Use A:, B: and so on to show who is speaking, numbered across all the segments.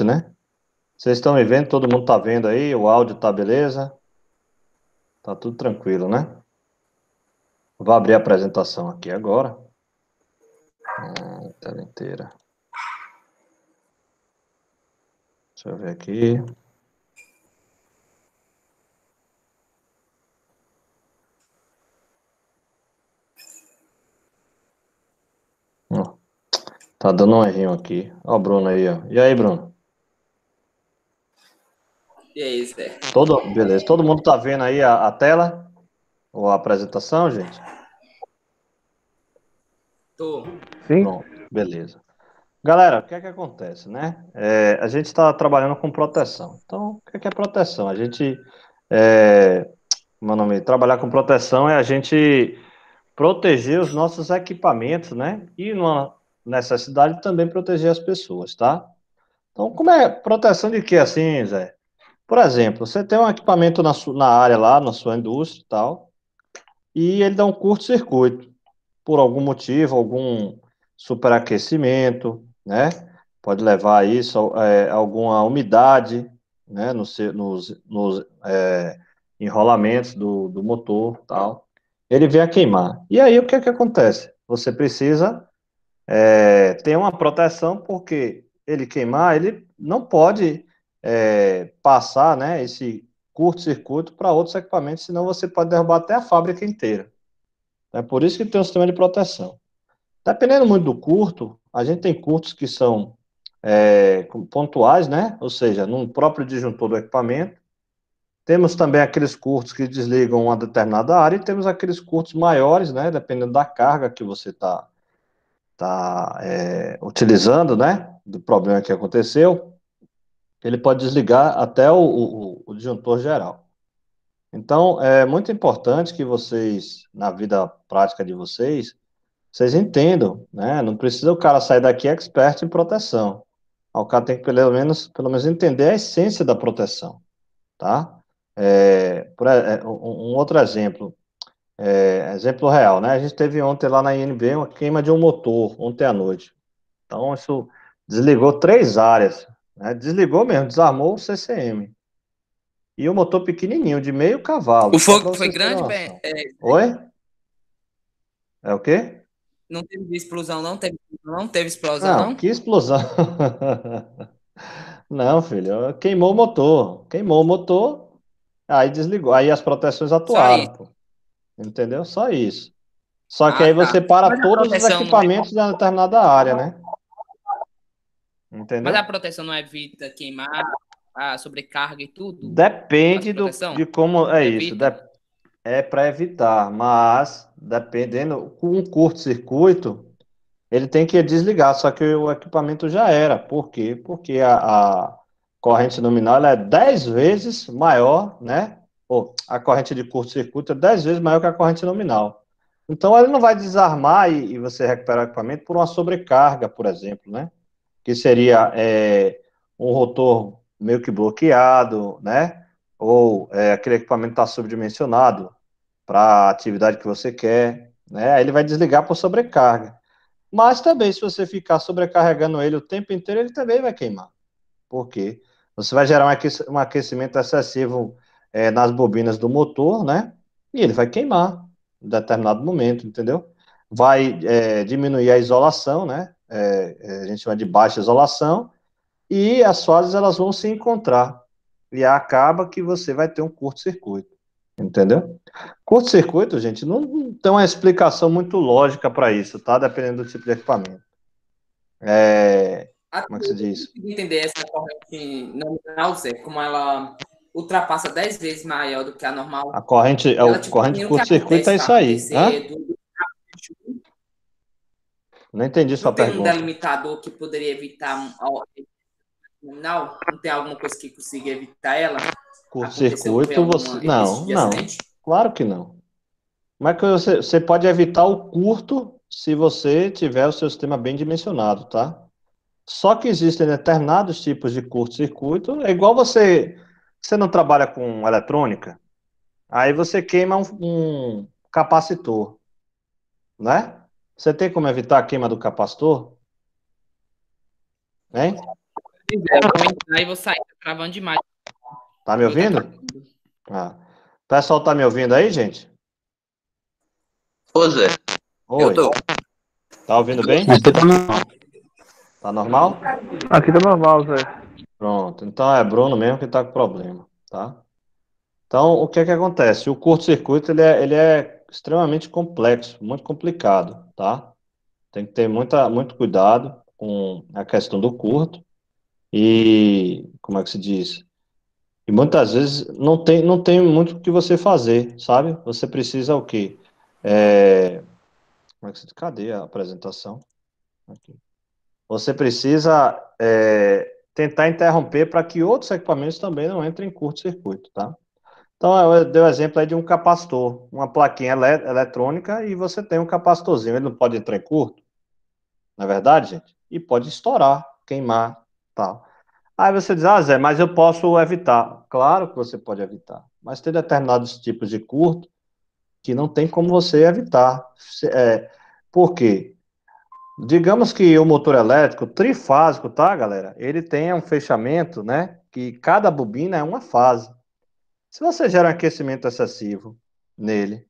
A: né? Vocês estão me vendo? Todo mundo tá vendo aí? O áudio tá beleza? Tá tudo tranquilo, né? Vou abrir a apresentação aqui agora. Tela inteira. Deixa eu ver aqui. Ó, tá dando um errinho aqui. Ó o Bruno aí, ó. E aí, Bruno?
B: E aí, Zé?
A: Beleza. Todo mundo tá vendo aí a tela? Ou a apresentação, gente?
B: Tô.
C: Sim?
A: Pronto, beleza. Galera, o que é que acontece, né? A gente está trabalhando com proteção. Então, o que é proteção? A gente, meu nome, trabalhar com proteção é a gente proteger os nossos equipamentos, né? E numa necessidade também proteger as pessoas, tá? Então, como é proteção de quê assim, Zé? Por exemplo, você tem um equipamento na área lá, na sua indústria e tal, e ele dá um curto-circuito por algum motivo, algum superaquecimento, né? Pode levar a isso, alguma umidade, né? Nos enrolamentos do motor, tal. Ele vem a queimar. E aí o que é que acontece? Você precisa ter uma proteção porque ele queimar, ele não pode passar, né? Esse curto-circuito para outros equipamentos, senão você pode derrubar até a fábrica inteira. É por isso que tem um sistema de proteção. Dependendo muito do curto, a gente tem curtos que são pontuais, né? Ou seja, no próprio disjuntor do equipamento. Temos também aqueles curtos que desligam uma determinada área e temos aqueles curtos maiores, né? Dependendo da carga que você está utilizando, né? Do problema que aconteceu, ele pode desligar até o disjuntor geral. Então, é muito importante que vocês, na vida prática de vocês entendam, né? Não precisa o cara sair daqui expert em proteção. O cara tem que pelo menos entender a essência da proteção, tá? Um outro exemplo, exemplo real, né? A gente teve ontem lá na INB uma queima de um motor, ontem à noite. Então, isso desligou 3 áreas, né? Desligou mesmo, desarmou o CCM. E o motor pequenininho, de meio
B: O
A: cavalo, só para
B: fogo foi
A: vocês terem
B: grande,
A: uma
B: bem,
A: noção. Oi? É o quê?
B: não teve explosão, não teve explosão,
A: Não,
B: não?
A: que explosão. Não, filho, queimou o motor. Queimou o motor, aí desligou. Aí as proteções
B: Só
A: atuaram,
B: isso.
A: pô. Entendeu? Só isso. Só que
B: Ah,
A: aí
B: tá.
A: você para
B: Mas a
A: todos os
B: proteção não é,
A: equipamentos de uma determinada área, né?
B: mas a
A: Entendeu?
B: proteção não evita queimar, a sobrecarga e tudo? As
A: Depende
B: proteção
A: de como é isso.
B: evita?
A: É para evitar, mas dependendo, com um curto-circuito, ele tem que desligar, só que o equipamento já era. Por quê? Porque a corrente nominal ela é 10 vezes maior, né? Ou a corrente de curto-circuito é 10 vezes maior que a corrente nominal. Então, ele não vai desarmar e você recuperar o equipamento por uma sobrecarga, por exemplo, né? Que seria um rotor meio que bloqueado, né? Ou aquele equipamento está subdimensionado para a atividade que você quer, né? Aí ele vai desligar por sobrecarga. Mas também, se você ficar sobrecarregando ele o tempo inteiro, ele também vai queimar. Por quê? Você vai gerar um aquecimento excessivo nas bobinas do motor, né? E ele vai queimar em determinado momento, entendeu? Vai diminuir a isolação, né? A gente chama de baixa isolação, e as fases elas vão se encontrar. E acaba que você vai ter um curto-circuito, entendeu? Curto-circuito, gente, não tem uma explicação muito lógica para isso, tá? Dependendo do tipo de equipamento.
B: Até
A: Como é que se
B: eu
A: diz?
B: consegui entender essa corrente nominal, Zé, como ela ultrapassa 10 vezes maior do que a normal.
A: O
B: Ela, tipo
A: corrente
B: assim,
A: de
B: o que
A: curto-circuito é
B: acontece para
A: isso aí.
B: acontecer
A: Hã?
B: do
A: Não entendi sua
B: não tem um
A: pergunta.
B: delimitador que poderia evitar não tem alguma coisa que consiga evitar ela? Acontecer ocorrer
A: Curto-circuito,
B: esse
A: Não,
B: tipo de
A: não.
B: acidente?
A: Claro que não. Mas que você pode evitar o curto se você tiver o seu sistema bem dimensionado, tá? Só que existem determinados tipos de curto-circuito. É igual você não trabalha com eletrônica, aí você queima um capacitor, né? Você tem como evitar a queima do capacitor? Hein?
B: Zé, eu vou entrar e vou sair, tá travando demais.
A: Tá me ouvindo? Ah. O pessoal tá me ouvindo aí, gente?
C: Ô, Zé, eu
A: Oi.
C: tô.
A: Tá ouvindo bem?
D: Aqui tá normal.
A: Tá normal?
D: Aqui tá normal, Zé.
A: Pronto. Então é Bruno mesmo que tá com problema, tá? Então, o que é que acontece? O curto-circuito, ele é extremamente complexo, muito complicado, tá? Tem que ter muito cuidado com a questão do curto e, como é que se diz? E muitas vezes não tem muito o que você fazer, sabe? Você precisa o quê? Como é que se diz? Cadê a apresentação? Aqui. Você precisa tentar interromper para que outros equipamentos também não entrem em curto-circuito, tá? Então, eu dei o exemplo aí de um capacitor, uma plaquinha eletrônica e você tem um capacitorzinho. Ele não pode entrar em curto, não é verdade, gente? E pode estourar, queimar, tal. Aí você diz, Zé, mas eu posso evitar. Claro que você pode evitar, mas tem determinados tipos de curto que não tem como você evitar. Por quê? Digamos que o motor elétrico trifásico, tá, galera? Ele tem um fechamento, né? Que cada bobina é uma fase. Se você gera um aquecimento excessivo nele,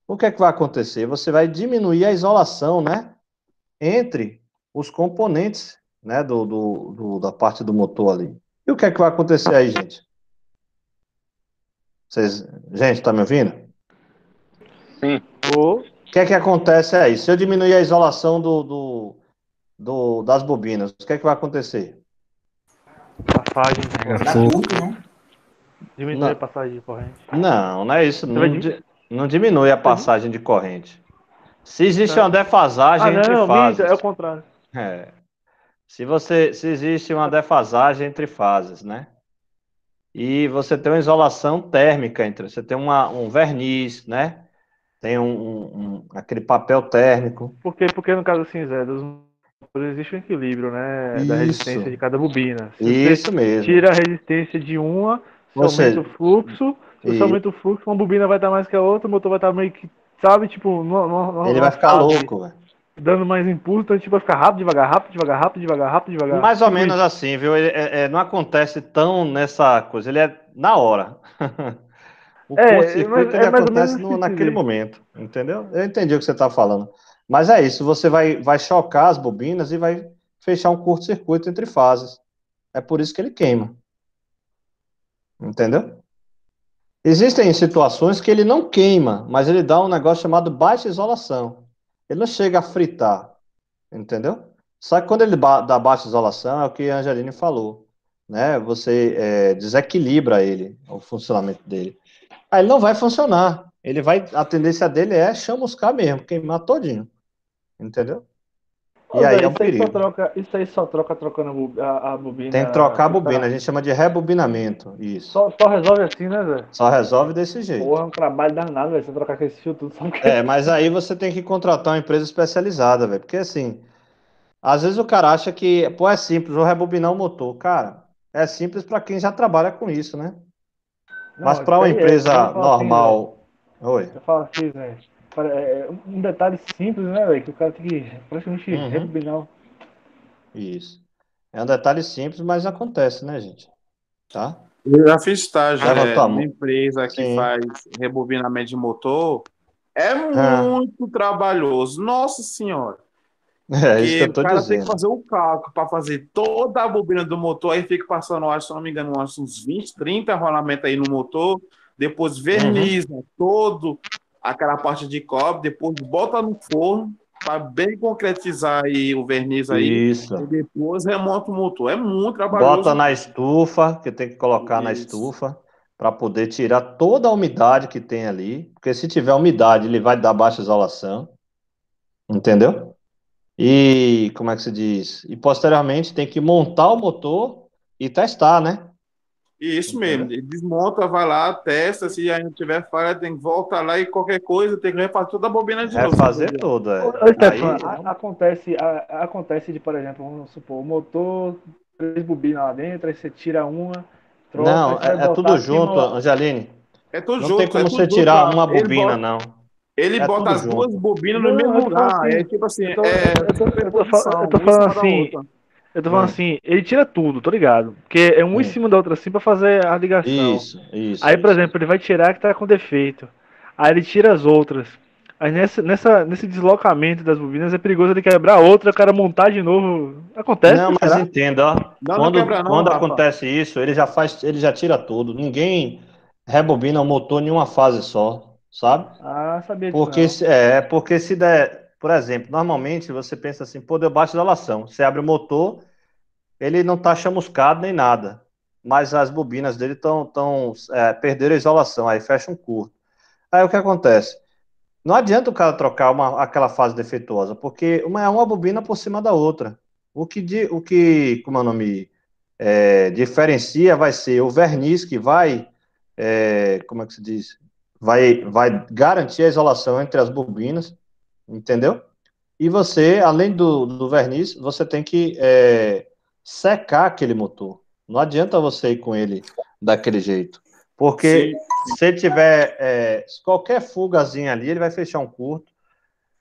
A: o que é que vai acontecer? Você vai diminuir a isolação, né? Entre os componentes, né? Da parte do motor ali. E o que é que vai acontecer aí, gente? Gente, tá me ouvindo?
D: Sim.
A: O que é que acontece aí? Se eu diminuir a isolação das bobinas, o que é que vai acontecer?
D: Passagem.
B: Dá curto, né?
D: Diminui a passagem de corrente.
A: Não é isso.
D: Você vai
A: Não diminui a passagem de corrente. Se existe uma
D: Tá.
A: defasagem entre
D: não, minto, é o
A: fases.
D: contrário.
A: Se existe uma defasagem entre fases, né? E você tem uma isolação térmica entre. Você tem um verniz, né? Tem aquele papel térmico.
D: Porque no caso assim, Zé, dos motores existe um equilíbrio, né? Da resistência de cada bobina. Se
A: Isso
D: você
A: mesmo.
D: tira a resistência de uma, você aumenta o fluxo. Se você aumenta o fluxo, uma bobina vai estar mais que a outra, o motor vai estar meio que, sabe, tipo,
A: Ele vai ficar louco, velho.
D: dando mais impulso, então tipo, vai ficar rápido, devagar, rápido, devagar, rápido, devagar, rápido, devagar.
A: Mais ou
D: Tipo
A: menos
D: isso.
A: assim, viu? Não acontece tão nessa coisa. Ele é na hora. O curto-circuito ele
D: mais ou menos
A: acontece
D: assim,
A: naquele
D: dizer.
A: momento, entendeu? Eu entendi o que você está falando. Mas é isso, você vai chocar as bobinas e vai fechar um curto-circuito entre fases. É por isso que ele queima. Entendeu? Existem situações que ele não queima, mas ele dá um negócio chamado baixa isolação. Ele não chega a fritar, entendeu? Só que quando ele dá baixa isolação, é o que a Angeline falou, né? Você desequilibra ele, o funcionamento dele. Aí ele não vai funcionar. A tendência dele é chamuscar mesmo, queimar todinho. Entendeu? E aí é um perigo.
D: Isso aí só troca trocando a bobina.
A: Tem que trocar a bobina, a gente chama de rebobinamento. Isso.
D: Só resolve assim, né, Zé?
A: Só resolve desse jeito.
D: Porra, é um trabalho danado, velho. Você trocar aquele fio tudo.
A: Mas aí você tem que contratar uma empresa especializada, velho. Porque assim, às vezes o cara acha que, pô, é simples, vou rebobinar o motor. Cara, é simples para quem já trabalha com isso, né? Mas para uma empresa normal. Oi.
D: Eu falo assim, velho. Um detalhe simples, né, velho? Que o cara tem que praticamente rebobinar.
A: Isso. É um detalhe simples, mas acontece, né, gente? Tá?
E: Eu já fiz estágio numa
A: mão.
E: empresa que faz rebobinamento de motor. É muito trabalhoso. Nossa Senhora.
A: Isso que eu tô
E: o cara
A: dizendo.
E: tem que fazer o cálculo para fazer toda a bobina do motor, aí fica passando, acho, se não me engano, uns 20, 30 rolamentos aí no motor, depois verniza todo aquela parte de cobre, depois bota no forno para bem concretizar aí o verniz aí,
A: Isso.
E: e depois remonta o motor. É muito trabalhoso.
A: Bota na estufa, que tem que colocar na estufa, para poder tirar toda a umidade que tem ali, porque se tiver umidade, ele vai dar baixa isolação, entendeu? E, como é que se diz? E, posteriormente, tem que montar o motor e testar, né?
E: Isso mesmo, ele desmonta, vai lá, testa, se ainda tiver falha, tem que voltar lá e qualquer coisa, tem que refazer toda a bobina de novo.
A: Refazer tudo,
D: Acontece de, por exemplo, vamos supor, o motor, 3 bobinas lá dentro, aí você tira uma, troca,
A: não, é tudo junto, Angeline.
E: É tudo
A: não
E: junto.
A: tem como
E: é
A: você tirar uma bobina, não.
E: Ele bota as duas bobinas no mesmo lugar.
D: Assim,
E: é tipo assim,
D: eu tô falando assim, Eu tô falando assim, ele tira tudo, tô ligado? Porque é um em cima da outra assim pra fazer a ligação. Aí, por exemplo, ele vai tirar que tá com defeito. Aí ele tira as outras. Aí nesse deslocamento das bobinas é perigoso ele quebrar outra, o cara montar de novo. Acontece,
A: Não, mas
D: será?
A: entenda, ó.
E: Não quebra não,
A: Quando
E: Rafa.
A: acontece isso, ele já tira tudo. Ninguém rebobina o motor em uma fase só, sabe?
D: Ah, sabia disso
A: Porque
D: não.
A: porque se der, por exemplo, normalmente você pensa assim, pô, deu baixa isolação. Você abre o motor, ele não tá chamuscado nem nada, mas as bobinas dele perderam a isolação, aí fecha um curto. Aí o que acontece? Não adianta o cara trocar aquela fase defeituosa, porque uma é uma bobina por cima da outra. Como é o nome, diferencia vai ser o verniz que vai, como é que se diz? Vai garantir a isolação entre as bobinas, entendeu? E você, além do verniz, você tem que secar aquele motor. Não adianta você ir com ele daquele jeito. Porque se tiver qualquer fugazinha ali, ele vai fechar um curto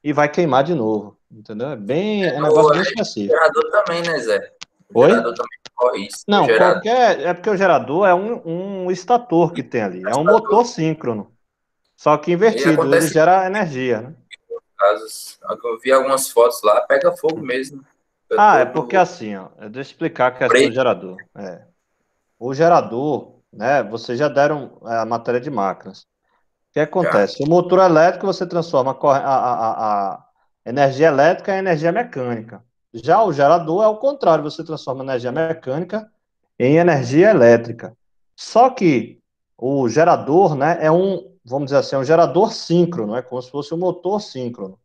A: e vai queimar de novo. Entendeu? É um negócio bem
C: O
A: específico.
C: gerador também, né, Zé? O
A: Oi?
C: gerador também corre isso.
A: Não, é porque o gerador é um estator que tem ali. É um motor síncrono. Só que
C: E
A: invertido, ele
C: acontece
A: gera energia, né?
C: casos. Eu vi algumas fotos lá, pega fogo mesmo.
A: É porque assim, ó, deixa eu explicar a questão do
C: Preto.
A: gerador. O gerador, né, vocês já deram a matéria de máquinas. O que
C: Já.
A: acontece? O motor elétrico você transforma a energia elétrica em energia mecânica. Já o gerador é o contrário, você transforma energia mecânica em energia elétrica. Só que o gerador, né, vamos dizer assim, um gerador síncrono, é como se fosse um motor síncrono,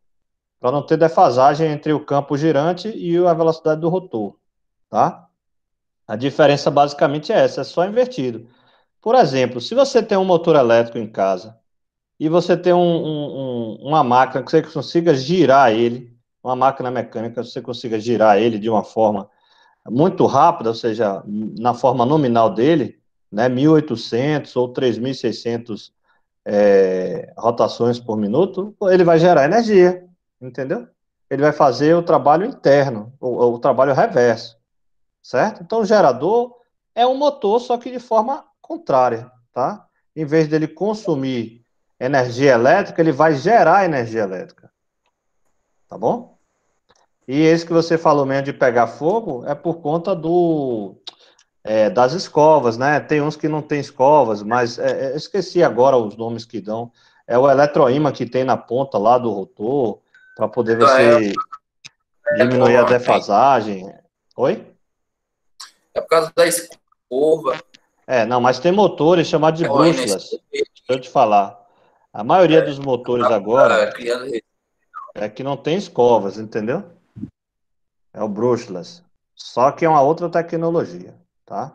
A: para não ter defasagem entre o campo girante e a velocidade do rotor, tá? A diferença basicamente é essa, é só invertido. Por exemplo, se você tem um motor elétrico em casa e você tem uma máquina que você consiga girar ele, uma máquina mecânica, você consiga girar ele de uma forma muito rápida, ou seja, na forma nominal dele, né, 1.800 ou 3.600 rotações por minuto, ele vai gerar energia, entendeu? Ele vai fazer o trabalho interno, o trabalho reverso, certo? Então, o gerador é um motor, só que de forma contrária, tá? Em vez dele consumir energia elétrica, ele vai gerar energia elétrica, tá bom? E esse que você falou mesmo de pegar fogo é por conta das escovas, né? Tem uns que não tem escovas, mas esqueci agora os nomes que dão. É o eletroímã que tem na ponta lá do rotor, para poder você diminuir a defasagem. Oi?
C: É por causa da escova.
A: Não, mas tem motores chamados de brúshulas. Deixa eu te falar. A maioria dos motores agora é que não tem escovas, entendeu? É o brushless. Só que é uma outra tecnologia, tá?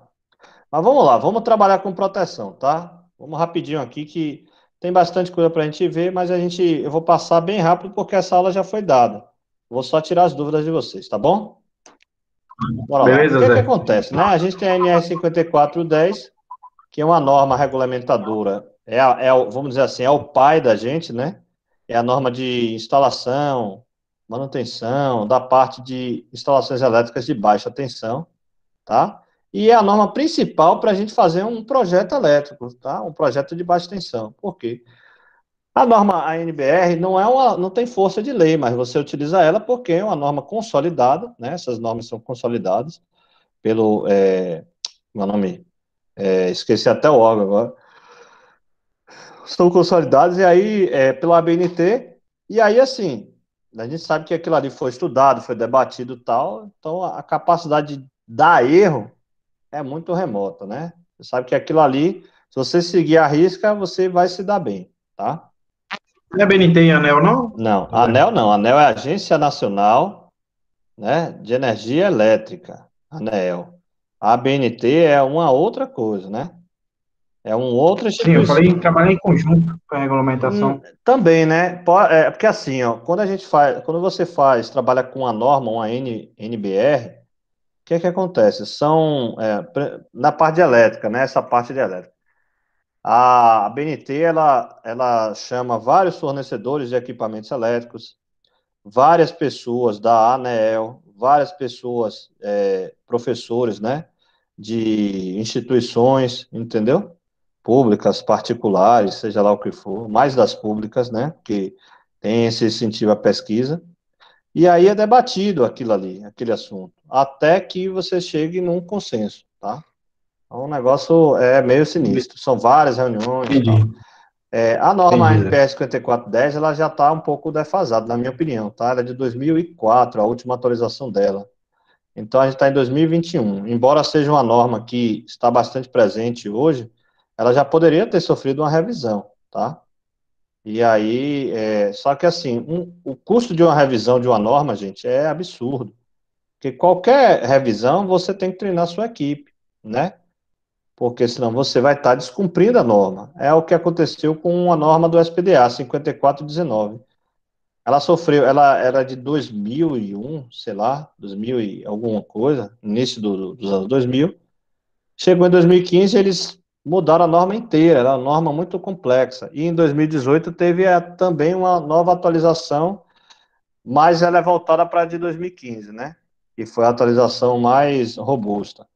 A: Mas vamos lá, vamos trabalhar com proteção, tá? Vamos rapidinho aqui que tem bastante coisa para a gente ver, mas eu vou passar bem rápido porque essa aula já foi dada. Vou só tirar as dúvidas de vocês, tá bom? Bora lá.
F: Beleza,
A: O que é que
F: Zé.
A: acontece, né? A gente tem a NR 5410, que é uma norma regulamentadora, vamos dizer assim, é o pai da gente, né? É a norma de instalação, manutenção, da parte de instalações elétricas de baixa tensão, tá? E é a norma principal para a gente fazer um projeto elétrico, tá? Um projeto de baixa tensão. Por quê? A norma ANBR não tem força de lei, mas você utiliza ela porque é uma norma consolidada, né? Essas normas são consolidadas pelo, meu nome, esqueci até o órgão agora, são consolidadas, e aí, pela ABNT, e aí, assim, a gente sabe que aquilo ali foi estudado, foi debatido e tal, então a capacidade de dar erro é muito remota, né? Você sabe que aquilo ali, se você seguir a risca, você vai se dar bem, tá?
F: Não é BNT e ANEL, não?
A: Não, ANEL não, ANEL é a Agência Nacional, né, de Energia Elétrica, ANEEL. A ABNT é uma outra coisa, né? É uma outra
F: Sim, eu falei
A: instituição.
F: em trabalhar em conjunto com a regulamentação.
A: Também, né? Porque assim, ó, quando você trabalha com a norma, uma NBR, o que é que acontece? Na parte de elétrica, né? Essa parte de elétrica. A BNT, ela chama vários fornecedores de equipamentos elétricos, várias pessoas da ANEEL, várias pessoas, professores, né, de instituições, entendeu? Públicas, particulares, seja lá o que for, mais das públicas, né, porque tem esse incentivo à pesquisa, e aí é debatido aquilo ali, aquele assunto, até que você chegue num consenso, tá? Então, o negócio é meio sinistro, são várias reuniões e tal.
F: Entendi.
A: A norma
F: Entendi, Zé.
A: ANPR 5410, ela já está um pouco defasada, na minha opinião, tá? Ela é de 2004, a última atualização dela. Então, a gente está em 2021. Embora seja uma norma que está bastante presente hoje, ela já poderia ter sofrido uma revisão, tá? E aí, só que assim, o custo de uma revisão de uma norma, gente, é absurdo. Porque qualquer revisão, você tem que treinar a sua equipe, né? Porque senão você vai estar descumprindo a norma. É o que aconteceu com a norma do SPDA, 5419. Ela sofreu, ela era de 2001, sei lá, 2000 e alguma coisa, início dos anos 2000. Chegou em 2015, eles mudaram a norma inteira, era uma norma muito complexa. E em 2018 teve também uma nova atualização, mas ela é voltada para a de 2015, né? E foi a atualização mais robusta.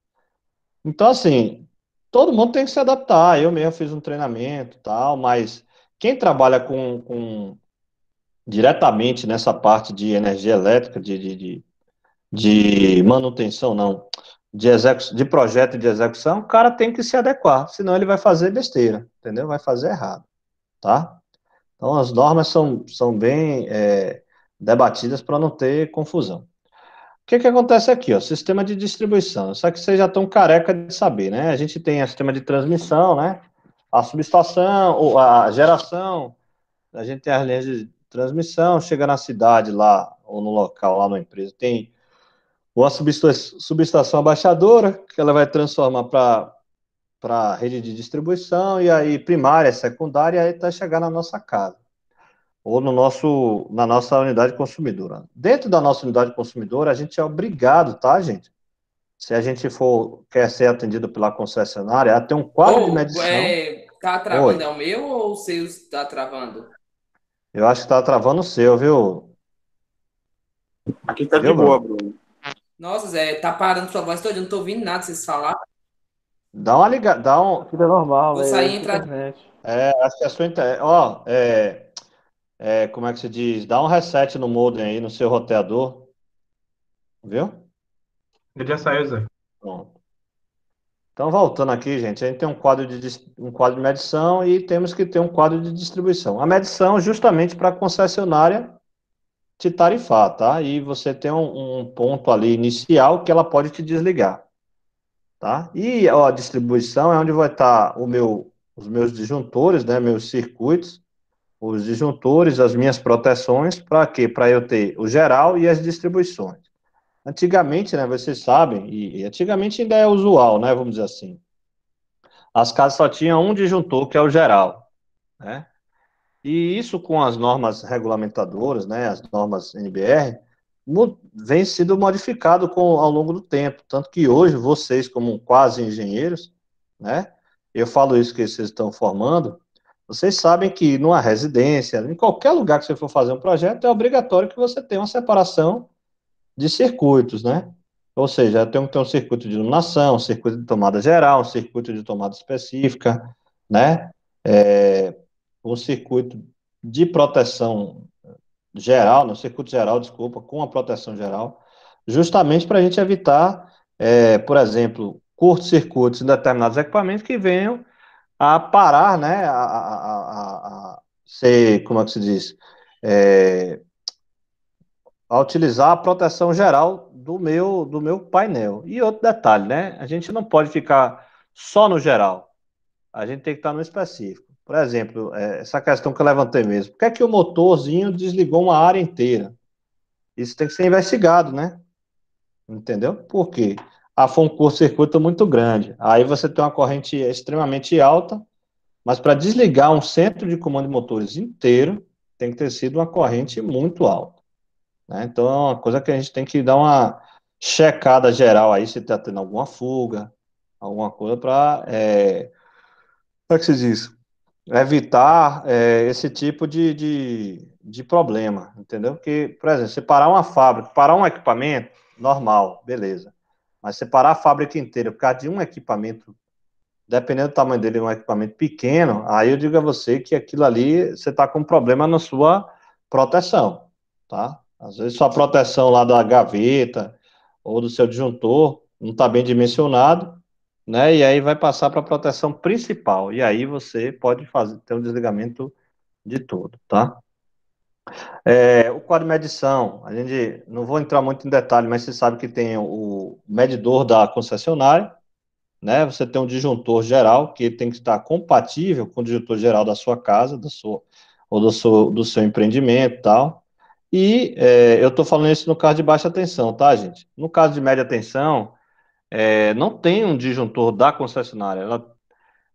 A: Então, assim, todo mundo tem que se adaptar. Eu mesmo fiz um treinamento e tal, mas quem trabalha diretamente nessa parte de energia elétrica, de manutenção, não, de projeto e de execução, o cara tem que se adequar, senão ele vai fazer besteira, entendeu? Vai fazer errado, tá? Então, as normas são bem debatidas para não ter confusão. O que acontece aqui, ó? Sistema de distribuição. Só que vocês já estão careca de saber, né? A gente tem o sistema de transmissão, né? A subestação, ou a geração, a gente tem as linhas de transmissão, chega na cidade lá, ou no local, lá na empresa, tem uma subestação abaixadora, que ela vai transformar para a rede de distribuição, e aí primária, secundária, e aí até chegar na nossa casa ou na nossa unidade consumidora. Dentro da nossa unidade consumidora, a gente é obrigado, tá, gente? Se a gente quer ser atendido pela concessionária, a ter um quadro de medição.
B: Tá travando,
A: Oi.
B: é o meu ou o seu está travando?
A: Eu acho que tá travando o seu, viu?
E: Aqui tá de
A: Viu,
E: boa,
A: Bruno?
E: Bruno.
B: Nossa, Zé, tá parando sua voz toda, eu não tô ouvindo nada vocês falar.
A: Dá uma ligada,
D: Tudo é normal,
B: Vou
D: velho.
B: sair
D: É
B: e entrar.
D: internet.
A: acho que a sua internet, ó, como é que se diz? Dá um reset no modem aí, no seu roteador, viu?
F: Ele já saiu, Zé.
A: Pronto. Então, voltando aqui, gente, a gente tem um quadro de medição e temos que ter um quadro de distribuição. A medição justamente para a concessionária te tarifar, tá? E você tem um ponto ali inicial que ela pode te desligar, tá? E ó, a distribuição é onde vai estar os meus disjuntores, né? Meus circuitos, os disjuntores, as minhas proteções, para quê? Para eu ter o geral e as distribuições. Antigamente, né, vocês sabem, e antigamente ainda é usual, né, vamos dizer assim, as casas só tinham um disjuntor, que é o geral, né? E isso com as normas regulamentadoras, né, as normas NBR, vem sido modificado ao longo do tempo, tanto que hoje vocês, como quase engenheiros, né, eu falo isso que vocês estão formando, vocês sabem que numa residência, em qualquer lugar que você for fazer um projeto, é obrigatório que você tenha uma separação de circuitos, né? Ou seja, tem que ter um circuito de iluminação, um circuito de tomada geral, um circuito de tomada específica, né? Um circuito de proteção geral, no circuito geral, desculpa, com a proteção geral, justamente para a gente evitar, por exemplo, curtos-circuitos em determinados equipamentos que venham a parar, né? A ser, como é que se diz? A utilizar a proteção geral do meu painel. E outro detalhe, né? A gente não pode ficar só no geral. A gente tem que estar no específico. Por exemplo, essa questão que eu levantei mesmo. Por que é que o motorzinho desligou uma área inteira? Isso tem que ser investigado, né? Entendeu? Por quê? Foi um curto-circuito muito grande. Aí você tem uma corrente extremamente alta, mas para desligar um centro de comando de motores inteiro, tem que ter sido uma corrente muito alta, né? Então, é uma coisa que a gente tem que dar uma checada geral aí, se está tendo alguma fuga, alguma coisa para, como é que se diz? Evitar esse tipo de problema, entendeu? Porque, por exemplo, se parar uma fábrica, parar um equipamento, normal, beleza. Mas separar a fábrica inteira por causa de um equipamento, dependendo do tamanho dele, um equipamento pequeno, aí eu digo a você que aquilo ali, você está com um problema na sua proteção, tá? Às vezes sua proteção lá da gaveta ou do seu disjuntor não está bem dimensionado, né? E aí vai passar para a proteção principal. E aí você pode ter um desligamento de tudo, tá? O quadro de medição, a gente não vou entrar muito em detalhe, mas você sabe que tem o medidor da concessionária, né? Você tem um disjuntor geral que tem que estar compatível com o disjuntor geral da sua casa, ou do seu empreendimento e tal. E eu estou falando isso no caso de baixa tensão, tá, gente? No caso de média tensão, não tem um disjuntor da concessionária.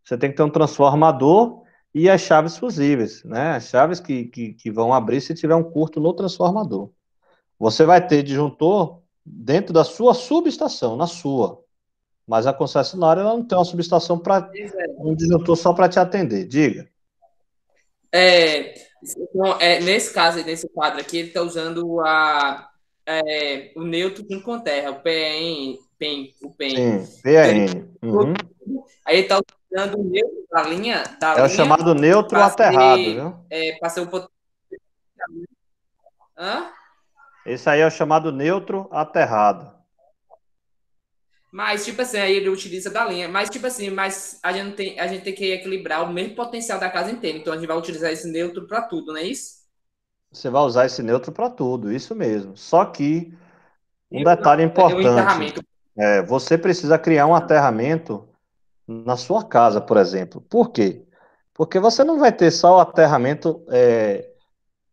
A: Você tem que ter um transformador e as chaves fusíveis, né? As chaves que vão abrir se tiver um curto no transformador. Você vai ter disjuntor dentro da sua subestação, na sua. Mas a concessionária ela não tem uma subestação para um disjuntor só para te atender. Diga.
B: Então, nesse caso, nesse quadro aqui, ele está usando o neutro junto com terra, o PN, o PEN.
A: Sim, PN. Uhum.
B: Aí ele está usando o neutro da linha.
A: O chamado neutro aterrado, viu?
B: Para ser o potencial. Hã?
A: Esse aí é o chamado neutro aterrado.
B: Mas, tipo assim, aí ele utiliza da linha. Mas, tipo assim, a gente tem que equilibrar o mesmo potencial da casa inteira. Então, a gente vai utilizar esse neutro para tudo, não é isso?
A: Você vai usar esse neutro para tudo, isso mesmo. Só que um detalhe importante, você precisa criar um aterramento na sua casa, por exemplo. Por quê? Porque você não vai ter só o aterramento,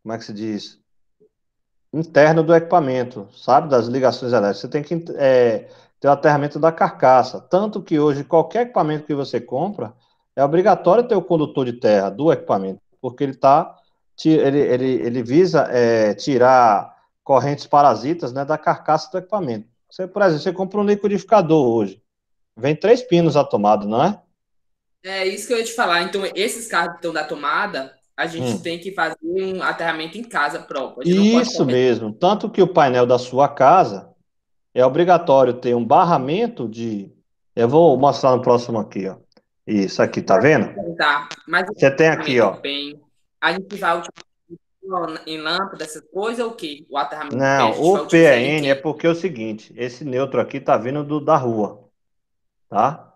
A: como é que se diz? Interno do equipamento, sabe? Das ligações elétricas. Você tem que ter o aterramento da carcaça. Tanto que hoje, qualquer equipamento que você compra, é obrigatório ter o condutor de terra do equipamento, porque ele visa tirar correntes parasitas, né, da carcaça do equipamento. Você, por exemplo, você compra um liquidificador hoje, vem 3 pinos a tomada, não é?
B: É isso que eu ia te falar. Então, esses carros que estão da tomada, a gente tem que fazer um aterramento em casa próprio.
A: Isso mesmo. Tanto que o painel da sua casa é obrigatório ter um barramento de... Eu vou mostrar no próximo aqui, ó. Isso aqui, tá vendo?
B: Tá. Mas
A: você tem aqui, ó.
B: A gente vai utilizar em lâmpada, essas coisas, ou o quê? O aterramento
A: não, o PN é porque é o seguinte, esse neutro aqui tá vindo da rua, tá?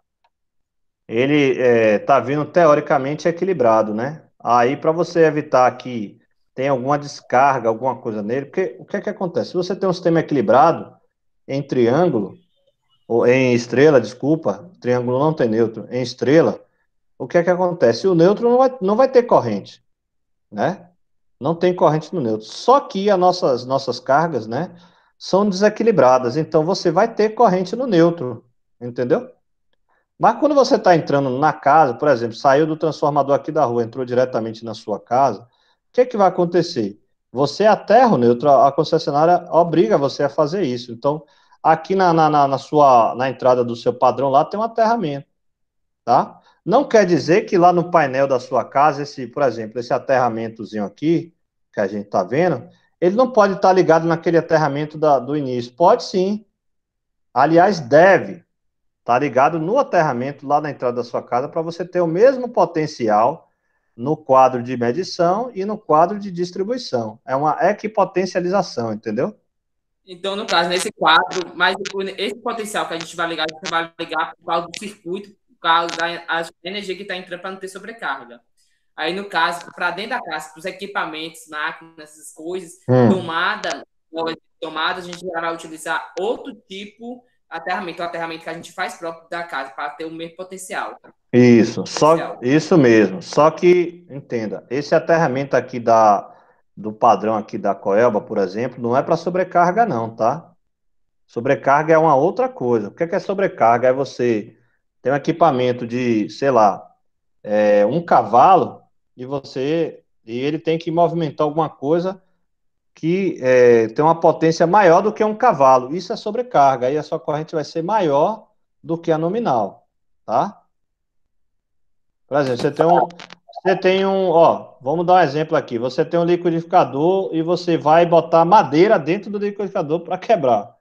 A: Ele tá vindo teoricamente equilibrado, né? Aí, para você evitar que tenha alguma descarga, alguma coisa nele, porque o que é que acontece? Se você tem um sistema equilibrado em triângulo, ou em estrela, desculpa, triângulo não tem neutro, em estrela, o que é que acontece? O neutro não vai ter corrente, né? Não tem corrente no neutro. Só que as nossas cargas, né, são desequilibradas, então você vai ter corrente no neutro, entendeu? Mas quando você está entrando na casa, por exemplo, saiu do transformador aqui da rua, entrou diretamente na sua casa, o que é que vai acontecer? Você aterra o neutro, a concessionária obriga você a fazer isso. Então, aqui na entrada do seu padrão lá tem um aterramento, tá? Não quer dizer que lá no painel da sua casa, por exemplo, esse aterramentozinho aqui, que a gente está vendo, ele não pode estar ligado naquele aterramento do início. Pode sim. Aliás, deve estar ligado no aterramento lá na entrada da sua casa para você ter o mesmo potencial no quadro de medição e no quadro de distribuição. É uma equipotencialização, entendeu?
B: Então, no caso, nesse quadro, mas esse potencial que a gente vai ligar por causa do circuito, por causa da energia que está entrando para não ter sobrecarga. Aí, no caso, para dentro da casa, para os equipamentos, máquinas, essas coisas, tomada, a gente vai utilizar outro tipo de aterramento, o aterramento que a gente faz próprio da casa, para ter o mesmo potencial.
A: Isso, isso mesmo. Só que, entenda, esse aterramento aqui do padrão aqui da Coelba, por exemplo, não é para sobrecarga não, tá? Sobrecarga é uma outra coisa. O que é sobrecarga? É você ter um equipamento de, sei lá, 1 cavalo e ele tem que movimentar alguma coisa que tem uma potência maior do que 1 cavalo. Isso é sobrecarga. Aí a sua corrente vai ser maior do que a nominal, tá? Por exemplo, vamos dar um exemplo aqui. Você tem um liquidificador e você vai botar madeira dentro do liquidificador para quebrar.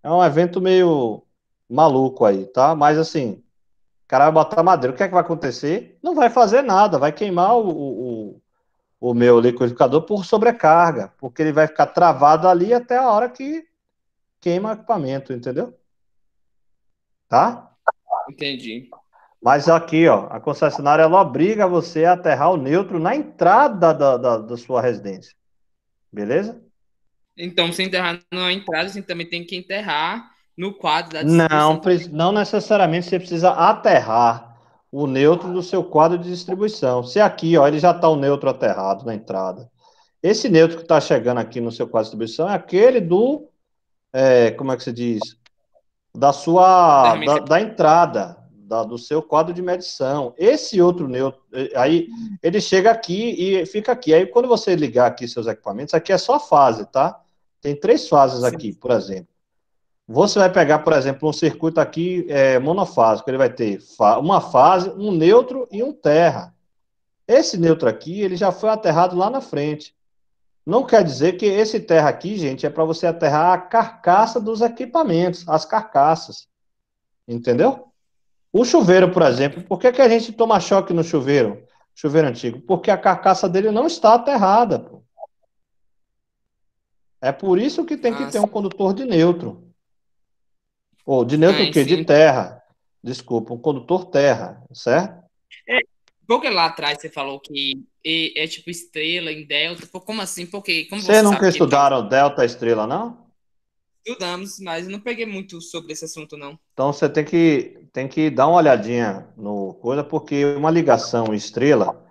A: É um evento meio maluco aí, tá? Mas assim, o cara vai botar madeira. O que é que vai acontecer? Não vai fazer nada, vai queimar o meu liquidificador por sobrecarga, porque ele vai ficar travado ali até a hora que queima o equipamento, entendeu? Tá?
B: Entendi.
A: Mas aqui, ó, a concessionária ela obriga você a aterrar o neutro na entrada da sua residência. Beleza?
B: Então, se enterrar na entrada, você também tem que enterrar no quadro da
A: Não,
B: distribuição também.
A: não necessariamente você precisa aterrar o neutro do seu quadro de distribuição. Se aqui, ó, ele já está o neutro aterrado na entrada. Esse neutro que está chegando aqui no seu quadro de distribuição é aquele como é que se diz?
B: Enterramento.
A: Da entrada, do seu quadro de medição. Esse outro neutro, aí ele chega aqui e fica aqui. Aí quando você ligar aqui seus equipamentos, aqui é só fase, tá? Tem 3 fases aqui, por exemplo. Você vai pegar, por exemplo, um circuito aqui monofásico. Ele vai ter uma fase, um neutro e um terra. Esse neutro aqui, ele já foi aterrado lá na frente. Não quer dizer que esse terra aqui, gente, é para você aterrar a carcaça dos equipamentos, as carcaças. Entendeu? O chuveiro, por exemplo, por que a gente toma choque no chuveiro? Chuveiro antigo? Porque a carcaça dele não está aterrada. Pô. É por isso que tem que ter um condutor de neutro. Ou de neutro o quê? De terra. Desculpa, um condutor terra, certo?
B: Porque lá atrás você falou que é tipo estrela em delta. Como assim? Porque como
A: Vocês
B: você
A: nunca
B: sabe que ele tá...
A: estudaram delta estrela, não?
B: Estudamos, mas eu não peguei muito sobre esse assunto, não.
A: Então você tem que dar uma olhadinha no coisa, porque uma ligação estrela,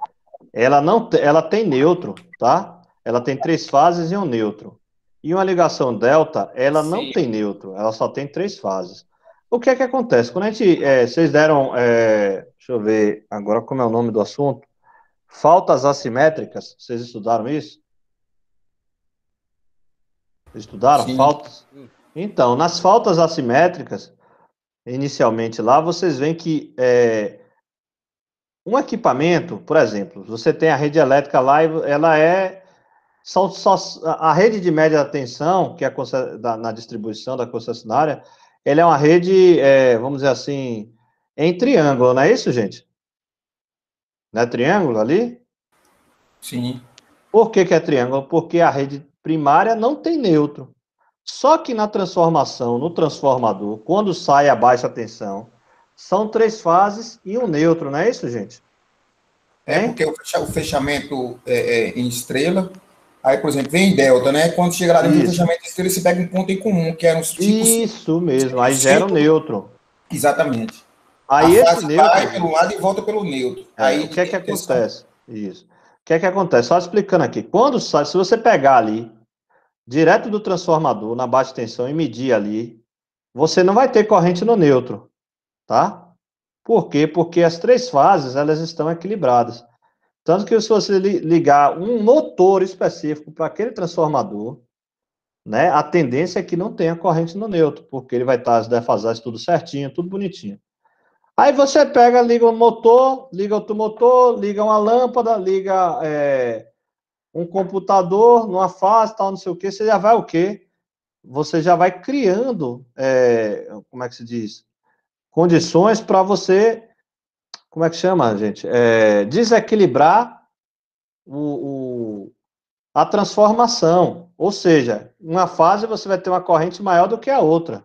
A: ela não ela tem neutro, tá? Ela tem 3 fases e um neutro. E uma ligação delta, ela não
B: Sim.
A: tem neutro, ela só tem 3 fases. O que é que acontece? Quando a gente, vocês deram, deixa eu ver agora como é o nome do assunto, faltas assimétricas, vocês estudaram isso? Estudaram
G: Sim.
A: faltas? Então, nas faltas assimétricas, inicialmente lá, vocês veem que um equipamento, por exemplo, você tem a rede elétrica lá e ela a rede de média tensão, que é na distribuição da concessionária, ela é uma rede, vamos dizer assim, em triângulo, não é isso, gente? Não é triângulo ali?
G: Sim.
A: Por que é triângulo? Porque a rede primária não tem neutro. Só que na transformação, no transformador, quando sai a baixa tensão, são 3 fases e um neutro, não é isso, gente?
G: Porque o fechamento em estrela, aí, por exemplo, vem em delta, né? Quando chega lá dentro do fechamento em estrela, você pega um ponto em comum, que é um tipo...
A: Isso mesmo, aí gera o neutro.
G: Exatamente.
A: Aí
G: a
A: esse
G: fase
A: neutro...
G: vai pelo lado e volta pelo neutro. Aí,
A: o que é que acontece? Isso. O que é que acontece? Só explicando aqui. Quando sai, se você pegar ali, direto do transformador, na baixa tensão, e medir ali, você não vai ter corrente no neutro, tá? Por quê? Porque as 3 fases, elas estão equilibradas. Tanto que se você ligar um motor específico para aquele transformador, né, a tendência é que não tenha corrente no neutro, porque ele vai estar as defasagens tudo certinho, tudo bonitinho. Aí você pega, liga um motor, liga outro motor, liga uma lâmpada, liga um computador numa fase, tal, não sei o que, você já vai o quê? Você já vai criando, como é que se diz? Condições para você, como é que chama, gente? Desequilibrar a transformação. Ou seja, uma fase você vai ter uma corrente maior do que a outra.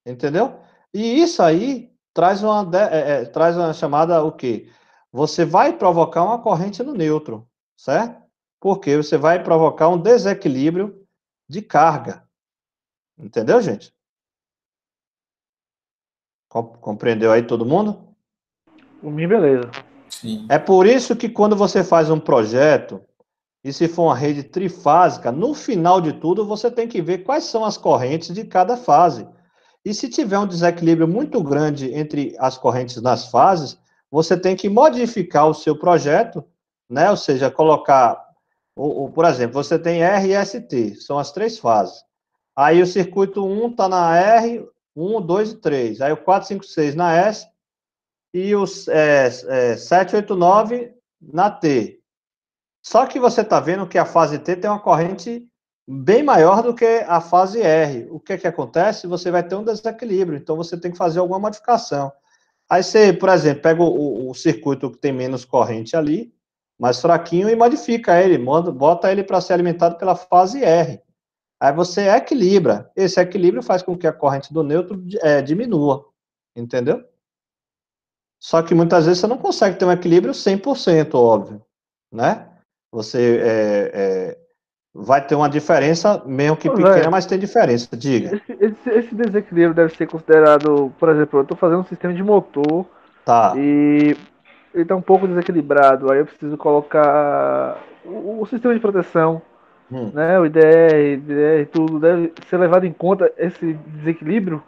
A: Entendeu? E isso aí traz uma chamada o quê? Você vai provocar uma corrente no neutro, certo? Porque você vai provocar um desequilíbrio de carga. Entendeu, gente? Compreendeu aí todo mundo?
D: Por mim, beleza.
G: Sim.
A: É por isso que quando você faz um projeto, e se for uma rede trifásica, no final de tudo, você tem que ver quais são as correntes de cada fase. E se tiver um desequilíbrio muito grande entre as correntes nas fases, você tem que modificar o seu projeto, né? Ou seja, colocar, por exemplo, você tem R e ST, são as 3 fases. Aí o circuito 1 está na R, 1, 2 e 3. Aí o 4, 5, 6 na S e os 7, 8, 9 na T. Só que você está vendo que a fase T tem uma corrente bem maior do que a fase R. O que acontece? Você vai ter um desequilíbrio, então você tem que fazer alguma modificação. Aí você, por exemplo, pega o circuito que tem menos corrente ali, mais fraquinho, e modifica ele, bota ele para ser alimentado pela fase R. Aí você equilibra. Esse equilíbrio faz com que a corrente do neutro diminua, entendeu? Só que muitas vezes você não consegue ter um equilíbrio 100%, óbvio, né? Você vai ter uma diferença, mesmo que pequena, mas tem diferença, diga.
D: Esse desequilíbrio deve ser considerado, por exemplo, eu estou fazendo um sistema de motor e ele está um pouco desequilibrado, aí eu preciso colocar o sistema de proteção, né? O IDR, tudo deve ser levado em conta esse desequilíbrio?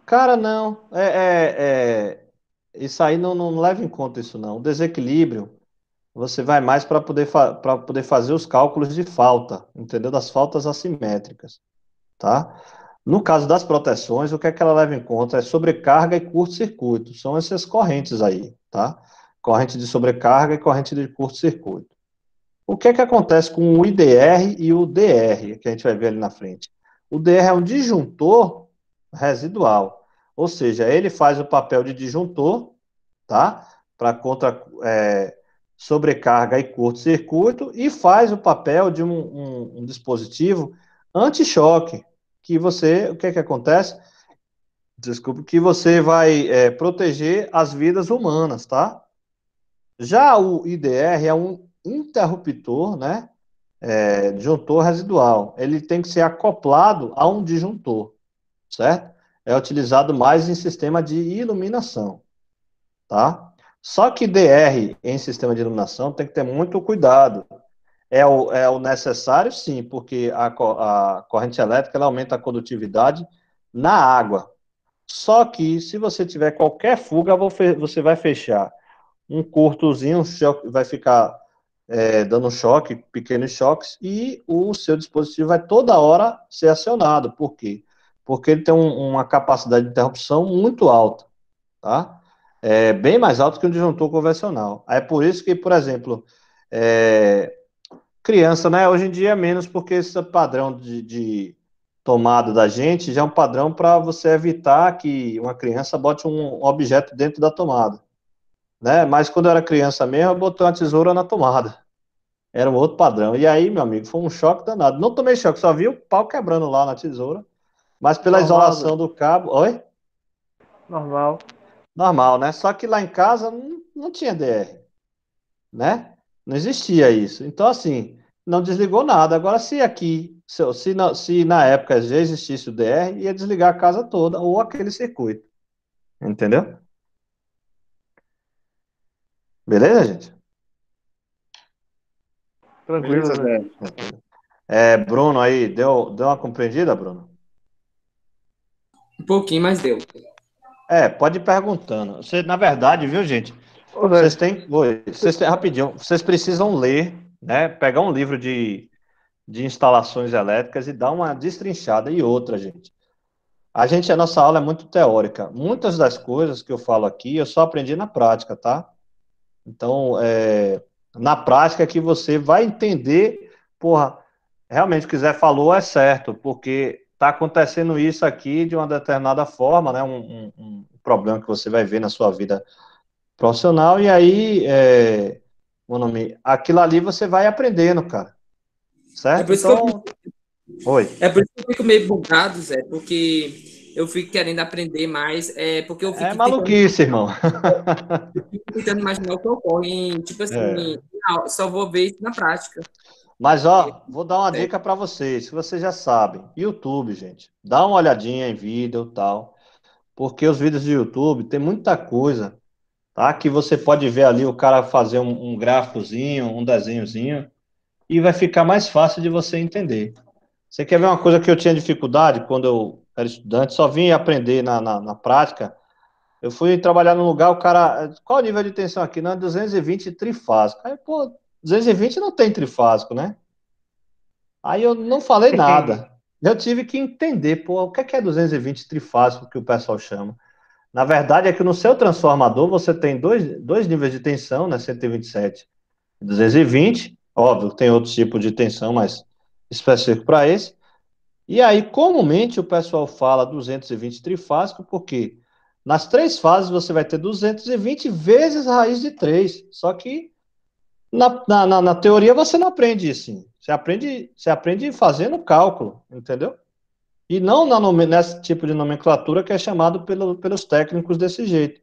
A: Cara, não. Isso aí não leva em conta isso, não. O desequilíbrio, você vai mais para poder fazer os cálculos de falta, entendeu? Das faltas assimétricas, tá? No caso das proteções, o que é que ela leva em conta? É sobrecarga e curto-circuito. São essas correntes aí, tá? Corrente de sobrecarga e corrente de curto-circuito. O que é que acontece com o IDR e o DR, que a gente vai ver ali na frente? O DR é um disjuntor residual, ou seja, ele faz o papel de disjuntor, tá? Para contra sobrecarga e curto-circuito, e faz o papel de um dispositivo anti-choque, que o que é que acontece? Desculpe, que você vai proteger as vidas humanas, tá? Já o IDR é um interruptor, né? Disjuntor residual. Ele tem que ser acoplado a um disjuntor, certo? É utilizado mais em sistema de iluminação, tá? Só que DR em sistema de iluminação tem que ter muito cuidado. É o necessário, sim, porque a corrente elétrica ela aumenta a condutividade na água. Só que se você tiver qualquer fuga, você vai fechar um curtozinho, vai ficar dando choque, pequenos choques, e o seu dispositivo vai toda hora ser acionado. Por quê? Porque ele tem uma capacidade de interrupção muito alta, tá? Bem mais alta que um disjuntor convencional. É por isso que, por exemplo, criança, né? Hoje em dia é menos, porque esse padrão de tomada da gente já é um padrão para você evitar que uma criança bote um objeto dentro da tomada, né? Mas quando eu era criança mesmo, eu botei uma tesoura na tomada. Era um outro padrão. E aí, meu amigo, foi um choque danado. Não tomei choque, só vi o pau quebrando lá na tesoura. Mas pela isolação do cabo. Oi?
D: Normal.
A: Normal, né? Só que lá em casa não tinha DR, né? Não existia isso. Então, assim, não desligou nada. Agora, se na época já existisse o DR, ia desligar a casa toda ou aquele circuito. Entendeu? Beleza, gente?
D: Tranquilo,
A: né? Bruno aí, deu uma compreendida, Bruno?
B: Um pouquinho, mas deu.
A: Pode ir perguntando. Na verdade, viu, gente? Vocês têm, rapidinho, vocês precisam ler, né? Pegar um livro de instalações elétricas e dar uma destrinchada. E outra, gente. A nossa aula é muito teórica. Muitas das coisas que eu falo aqui, eu só aprendi na prática, tá? Então, na prática que você vai entender, porra, realmente o que o Zé falou é certo, porque está acontecendo isso aqui de uma determinada forma, né? Um problema que você vai ver na sua vida profissional, e aí, aquilo ali você vai aprendendo, cara. Certo? Então, oi.
B: É por isso que eu fico meio bugado, Zé, porque eu fico querendo aprender mais, porque eu fico
A: maluquice, irmão.
B: Eu fico tentando imaginar o que ocorre, tipo assim, só vou ver isso na prática.
A: Mas, ó, vou dar uma dica para vocês, que vocês já sabem. YouTube, gente. Dá uma olhadinha em vídeo e tal, porque os vídeos do YouTube tem muita coisa, tá? Que você pode ver ali o cara fazer um gráficozinho, um desenhozinho, e vai ficar mais fácil de você entender. Você quer ver uma coisa que eu tinha dificuldade quando eu era estudante, só vim aprender na prática. Eu fui trabalhar num lugar, o cara, qual o nível de tensão aqui? Não, 220 trifásico. Aí, pô, 220 não tem trifásico, né? Aí eu não falei nada. Eu tive que entender, pô, o que é 220 trifásico que o pessoal chama. Na verdade, é que no seu transformador você tem dois níveis de tensão, né? 127 e 220. Óbvio, tem outros tipos de tensão, mas específico para esse. E aí, comumente, o pessoal fala 220 trifásico, porque nas 3 fases você vai ter 220 vezes a raiz de 3. Só que na teoria você não aprende isso. Assim. Você aprende fazendo cálculo, entendeu? E não nesse tipo de nomenclatura que é chamado pelos técnicos desse jeito.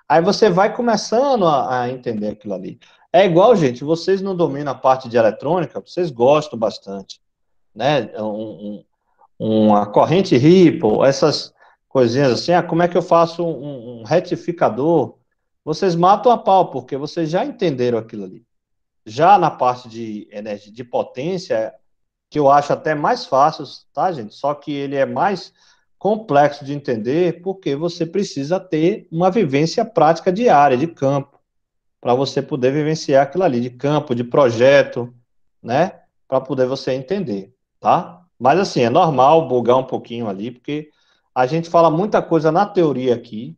A: Aí você vai começando a entender aquilo ali. É igual, gente, vocês não dominam a parte de eletrônica, vocês gostam bastante, né? Uma corrente Ripple, essas coisinhas assim, como é que eu faço um retificador? Vocês matam a pau, porque vocês já entenderam aquilo ali. Já na parte de energia, de potência, que eu acho até mais fácil, tá, gente? Só que ele é mais complexo de entender, porque você precisa ter uma vivência prática diária, de campo, para você poder vivenciar aquilo ali, de campo, de projeto, né? Para poder você entender, tá? Mas assim, é normal bugar um pouquinho ali, porque a gente fala muita coisa na teoria aqui,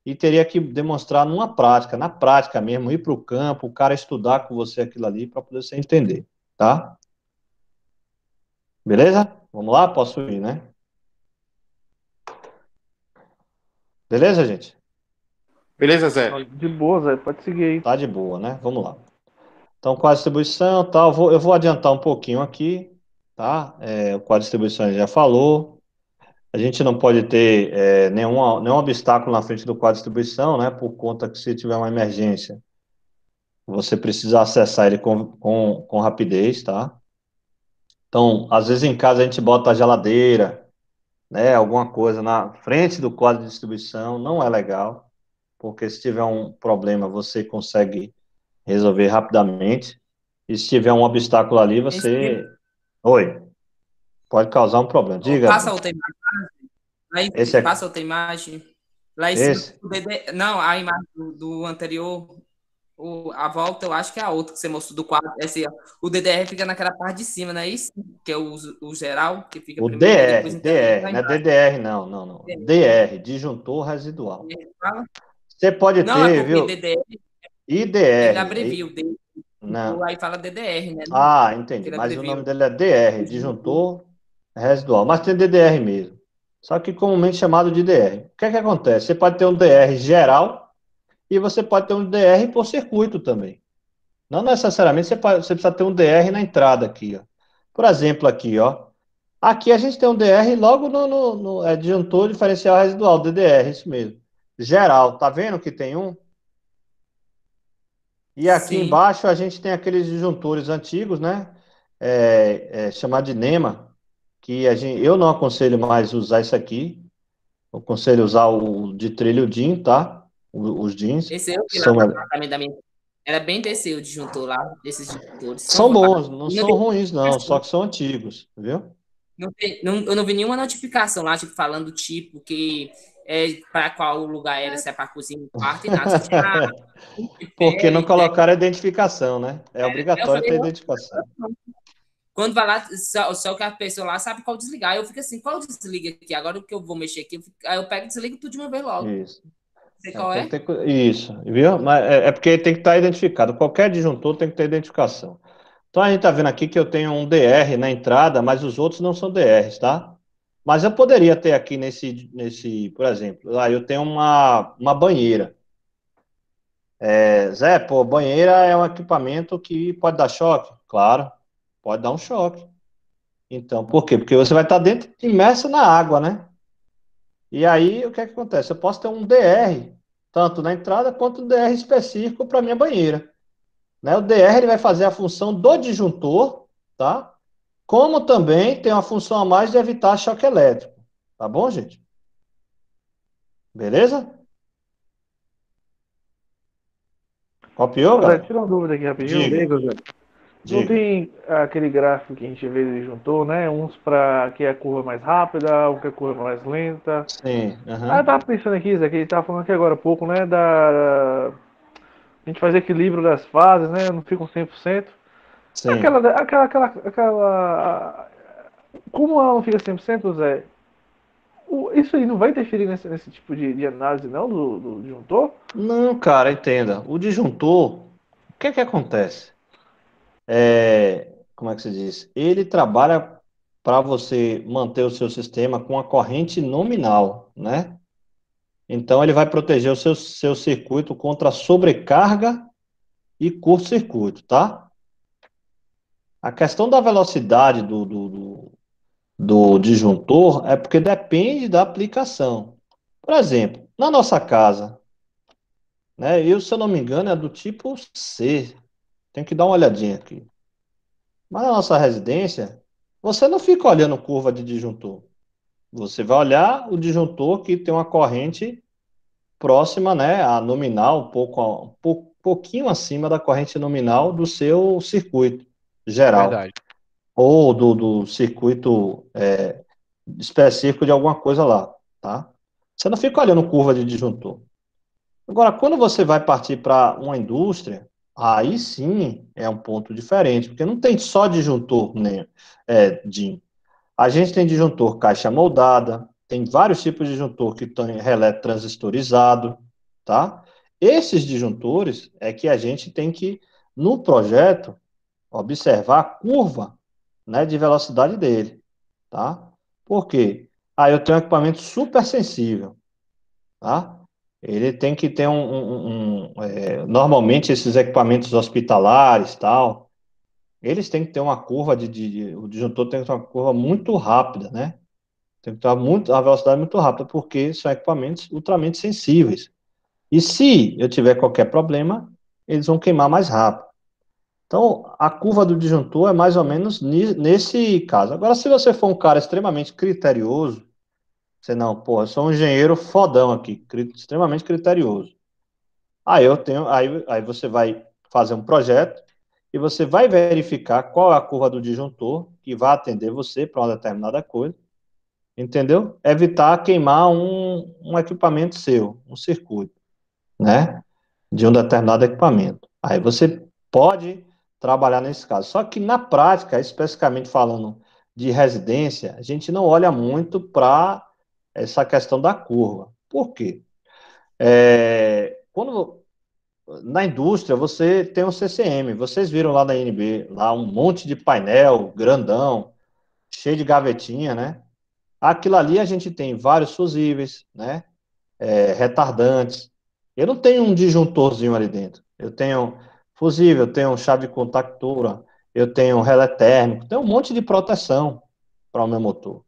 A: e teria que demonstrar numa prática, na prática mesmo, ir para o campo, o cara estudar com você aquilo ali para poder você entender, tá? Beleza? Vamos lá? Posso ir, né? Beleza, gente?
E: Beleza, Zé?
D: De boa, Zé, pode seguir aí.
A: Tá de boa, né? Vamos lá. Então, quadro de distribuição, tá? Eu vou adiantar um pouquinho aqui, tá? O quadro de distribuição a gente já falou. A gente não pode ter nenhum obstáculo na frente do quadro de distribuição, né? Por conta que se tiver uma emergência, você precisa acessar ele com rapidez, tá? Então, às vezes em casa a gente bota a geladeira, né? Alguma coisa na frente do quadro de distribuição, não é legal, porque se tiver um problema, você consegue resolver rapidamente. E se tiver um obstáculo ali, você. Oi, pode causar um problema. Diga,
B: Passa
A: Bruno.
B: outra imagem. Aí,
A: Esse aqui.
B: passa outra imagem. Lá em cima,
A: Esse?
B: não, a imagem do anterior, a volta, eu acho que é a outra que você mostrou do quadro. O DDR fica naquela parte de cima, não é isso? Que é o geral, que fica
A: O
B: primeiro, e
A: DR,
B: depois interliga
A: DR,
B: lá
A: não é
B: embaixo.
A: DDR, não. DR, disjuntor residual. Você pode
B: Não, é
A: ter,
B: porque
A: viu?
B: DDR, ele
A: IDR.
B: abrevia o D,
A: Não.
B: aí fala DDR, né?
A: Entendi.
B: Ele
A: Mas o
B: abrevia
A: nome dele é DR, disjuntor residual. Mas tem DDR mesmo. Só que comumente chamado de DR. O que é que acontece? Você pode ter um DR geral e você pode ter um DR por circuito também. Não necessariamente você precisa ter um DR na entrada aqui, ó. Por exemplo, aqui, ó. Aqui a gente tem um DR logo no disjuntor diferencial residual, DDR, isso mesmo. Geral, tá vendo que tem um? E aqui
B: Sim.
A: embaixo a gente tem aqueles disjuntores antigos, né? Chamado de NEMA, que eu não aconselho mais usar isso aqui. Eu aconselho usar o de trilho DIN, tá? Os DINs.
B: Esse eu vi lá no apartamento da minha. Era bem desse o disjuntor lá, desses disjuntores.
A: São bons, não são ruins, não, só que são antigos, viu?
B: Eu não vi nenhuma notificação lá, tipo, falando tipo que para qual lugar era, se é para cozinha, quarto e nada. Só tinha
A: Porque não colocaram a identificação, né? É obrigatório ter identificação.
B: Quando vai lá, só que a pessoa lá sabe qual desligar. Eu fico assim, qual desliga aqui? Agora que eu vou mexer aqui, aí eu pego e desligo tudo de uma vez logo.
A: Isso.
B: Sei qual é?
A: Isso, viu? Mas é porque tem que estar identificado. Qualquer disjuntor tem que ter identificação. Então a gente está vendo aqui que eu tenho um DR na entrada, mas os outros não são DRs, tá? Mas eu poderia ter aqui por exemplo, eu tenho uma banheira. Zé, pô, banheira é um equipamento que pode dar choque? Claro, pode dar um choque. Então, por quê? Porque você vai estar imerso na água, né? E aí, o que é que acontece? Eu posso ter um DR, tanto na entrada quanto um DR específico para minha banheira. Né? O DR ele vai fazer a função do disjuntor, tá? Como também tem uma função a mais de evitar choque elétrico. Tá bom, gente? Beleza? Copiou,
D: Zé,
A: galera?
D: tira uma dúvida aqui rapidinho.
A: Diga.
D: Não tem aquele gráfico que a gente vê de disjuntor, né? Uns para que a curva é mais rápida, um que a curva é mais lenta.
A: Sim.
D: Eu tava pensando aqui, Zé, que a gente tava falando aqui agora há pouco, né? A gente faz equilíbrio das fases, né? Não ficam 100%.
A: Sim.
D: Como ela não fica 100%, Zé? Isso aí não vai interferir nesse tipo de análise, não, do disjuntor?
A: Não, cara, entenda. O disjuntor, o que é que acontece? como é que se diz? Ele trabalha para você manter o seu sistema com a corrente nominal, né? Então, ele vai proteger o seu circuito contra sobrecarga e curto-circuito, tá? A questão da velocidade do disjuntor é porque depende da aplicação. Por exemplo, na nossa casa, né? Eu, se eu não me engano, é do tipo C. Tem que dar uma olhadinha aqui. Mas na nossa residência, você não fica olhando curva de disjuntor. Você vai olhar o disjuntor que tem uma corrente próxima, né, a nominal, pouquinho acima da corrente nominal do seu circuito geral.
H: Verdade.
A: Ou do circuito específico de alguma coisa lá, tá? Você não fica olhando curva de disjuntor. Agora, quando você vai partir para uma indústria, aí sim é um ponto diferente, porque não tem só disjuntor, né, DIN. A gente tem disjuntor caixa moldada, tem vários tipos de disjuntor que tem relé transistorizado, tá? Esses disjuntores é que a gente tem que, no projeto, observar a curva, né, de velocidade dele, tá? Por quê? Aí eu tenho um equipamento super sensível, tá? Ele tem que ter normalmente esses equipamentos hospitalares, tal, eles têm que ter uma curva o disjuntor tem que ter uma curva muito rápida, né? Tem que ter a velocidade muito rápida, porque são equipamentos ultramente sensíveis. E se eu tiver qualquer problema, eles vão queimar mais rápido. Então, a curva do disjuntor é mais ou menos nesse caso. Agora, se você for um cara extremamente criterioso, você não, porra, eu sou um engenheiro fodão aqui, extremamente criterioso. Aí você vai fazer um projeto e você vai verificar qual é a curva do disjuntor que vai atender você para uma determinada coisa, entendeu? Evitar queimar um equipamento seu, um circuito, né? De um determinado equipamento. Aí você pode trabalhar nesse caso. Só que na prática, especificamente falando de residência, a gente não olha muito para essa questão da curva. Por quê? Quando na indústria você tem um CCM, vocês viram lá na INB, lá um monte de painel grandão, cheio de gavetinha, né? Aquilo ali a gente tem vários fusíveis, né? Retardantes. Eu não tenho um disjuntorzinho ali dentro. Eu tenho fusível, eu tenho chave de contactura, eu tenho relé térmico, tem um monte de proteção para o meu motor.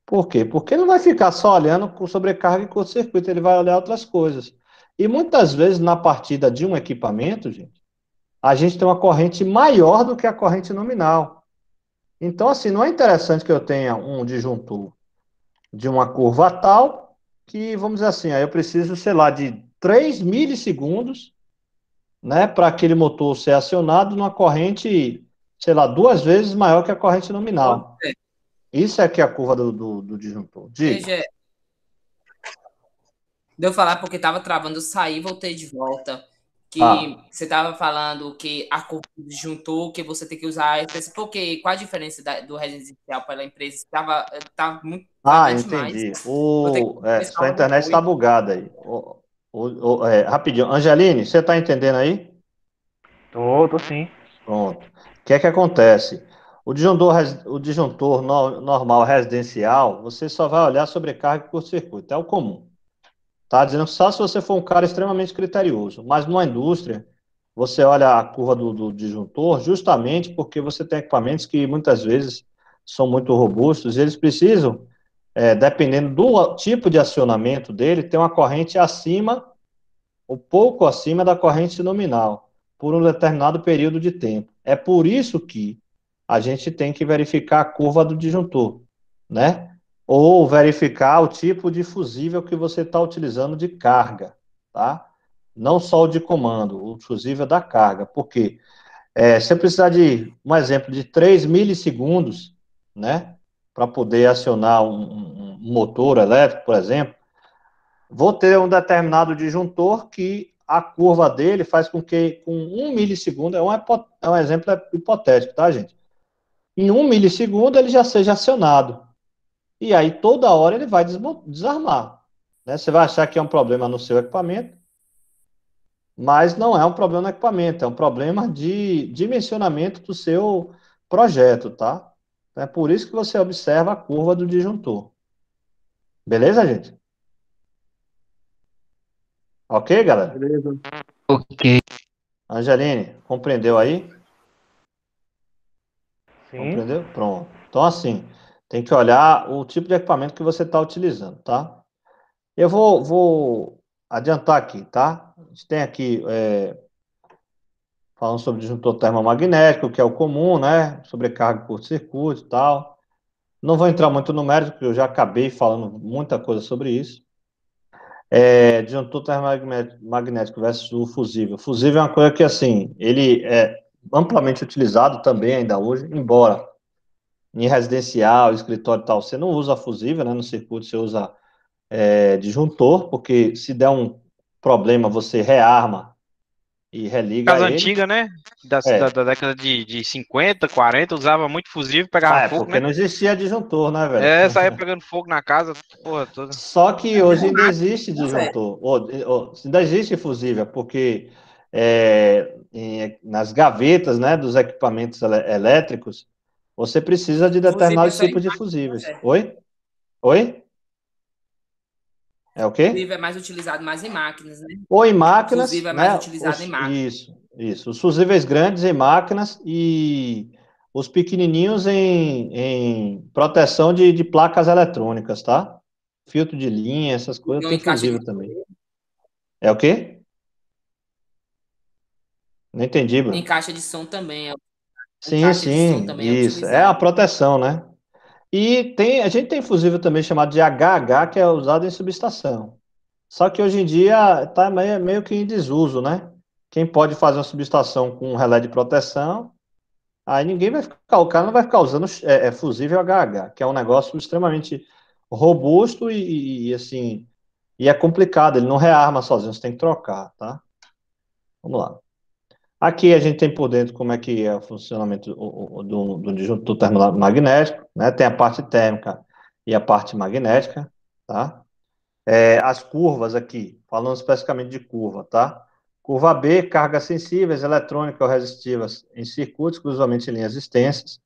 A: Por quê? Porque ele não vai ficar só olhando com sobrecarga e curto-circuito, ele vai olhar outras coisas. E muitas vezes na partida de um equipamento, gente, a gente tem uma corrente maior do que a corrente nominal. Então, assim, não é interessante que eu tenha um disjuntor de uma curva tal que, vamos dizer assim, aí eu preciso, sei lá, de 3 milissegundos, né, para aquele motor ser acionado numa corrente, sei lá, 2 vezes maior que a corrente nominal. Isso é que é a curva do disjuntor.
B: Veja, deu falar porque estava travando, saí e voltei de volta. Que você estava falando que a curva do disjuntor, que você tem que usar porque qual a diferença do residencial para a empresa? Estava muito
A: entendi. Sua internet está bugada aí. Rapidinho. Angeline, você está entendendo aí?
D: Tô sim.
A: Pronto. O que é que acontece? O disjuntor normal residencial, você só vai olhar sobrecarga e curto-circuito, é o comum. Tá dizendo só se você for um cara extremamente criterioso. Mas numa indústria, você olha a curva do disjuntor justamente porque você tem equipamentos que muitas vezes são muito robustos e eles precisam, dependendo do tipo de acionamento dele, ter uma corrente acima, ou pouco acima da corrente nominal, por um determinado período de tempo. É por isso que a gente tem que verificar a curva do disjuntor, né? Ou verificar o tipo de fusível que você está utilizando de carga, tá? Não só o de comando, o fusível da carga, porque se eu precisar de um exemplo de 3 milissegundos, né, para poder acionar um motor elétrico, por exemplo, vou ter um determinado disjuntor que a curva dele faz com que, com 1 milissegundo, é um exemplo hipotético, tá, gente? Em 1 milissegundo ele já seja acionado. E aí, toda hora, ele vai desarmar. Né? Você vai achar que é um problema no seu equipamento, mas não é um problema no equipamento, é um problema de dimensionamento do seu projeto, tá? É por isso que você observa a curva do disjuntor. Beleza, gente? Ok, galera?
E: Beleza.
H: Ok.
A: Angeline, compreendeu aí?
D: Sim.
A: Compreendeu? Pronto. Então, assim, tem que olhar o tipo de equipamento que você está utilizando, tá? Eu vou adiantar aqui, tá? A gente tem aqui, falando sobre disjuntor termomagnético, que é o comum, né? Sobrecarga de curto-circuito e tal. Não vou entrar muito no mérito, porque eu já acabei falando muita coisa sobre isso. Disjuntor termomagnético versus o fusível. Fusível é uma coisa que, assim, ele é amplamente utilizado também ainda hoje, embora em residencial, escritório e tal, você não usa fusível, né? No circuito você usa disjuntor, porque se der um problema, você rearma e religa
H: Casa
A: ele.
H: antiga, né? Da década de 50, 40, usava muito fusível, pegava fogo,
A: Porque
H: né?
A: não existia disjuntor, né, velho?
H: Saía pegando fogo na casa, porra toda.
A: Só que hoje ainda existe disjuntor, ainda existe fusível, porque nas gavetas, né, dos equipamentos elétricos, você precisa de
B: Fusível
A: determinados
B: só em
A: tipos de
B: máquina,
A: fusíveis.
B: certo?
A: Oi? Oi? É o quê?
B: Fusível é mais utilizado mais em máquinas, né?
A: Ou em máquinas,
B: Fusível é mais
A: né?
B: utilizado em máquinas.
A: Isso. Os fusíveis grandes em máquinas e os pequenininhos em proteção de placas eletrônicas, tá? Filtro de linha, essas coisas,
B: Então,
A: tem
B: em caixa de
A: fusível também. É o quê? Não entendi,
B: Em
A: Bruno.
B: caixa de som também. Em
A: Sim,
B: caixa de som
A: sim,
B: também é
A: isso. É a
B: utilizado.
A: proteção, né? E a gente tem fusível também chamado de HH, que é usado em subestação. Só que hoje em dia está meio que em desuso, né? Quem pode fazer uma subestação com um relé de proteção, aí ninguém vai ficar, o cara não vai ficar usando fusível HH, que é um negócio extremamente robusto assim, e é complicado, ele não rearma sozinho, você tem que trocar, tá? Vamos lá. Aqui a gente tem por dentro como é que é o funcionamento do disjuntor termomagnético, né? Tem a parte térmica e a parte magnética, tá? As curvas aqui, falando especificamente de curva, tá? Curva B, cargas sensíveis, eletrônicas ou resistivas em circuitos, exclusivamente em linhas extensas.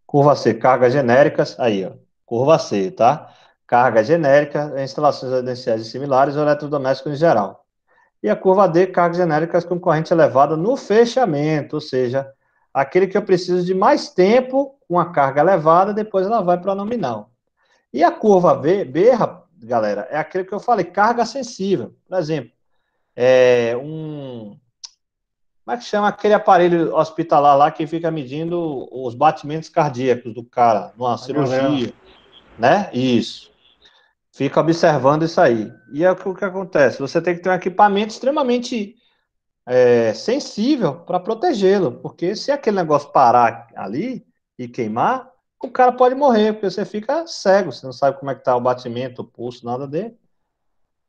A: Curva C, cargas genéricas, aí, ó. Curva C, tá? Carga genérica em instalações residenciais e similares ou eletrodomésticos em geral. E a curva D, cargas genéricas com corrente elevada no fechamento, ou seja, aquele que eu preciso de mais tempo com a carga elevada, depois ela vai para a nominal. E a curva B, galera, é aquele que eu falei, carga sensível. Por exemplo, como é que chama aquele aparelho hospitalar lá que fica medindo os batimentos cardíacos do cara numa cirurgia, né? Isso. Fica observando isso aí. E é o que acontece? Você tem que ter um equipamento extremamente sensível para protegê-lo, porque se aquele negócio parar ali e queimar, o cara pode morrer, porque você fica cego, você não sabe como é que tá o batimento, o pulso, nada dele.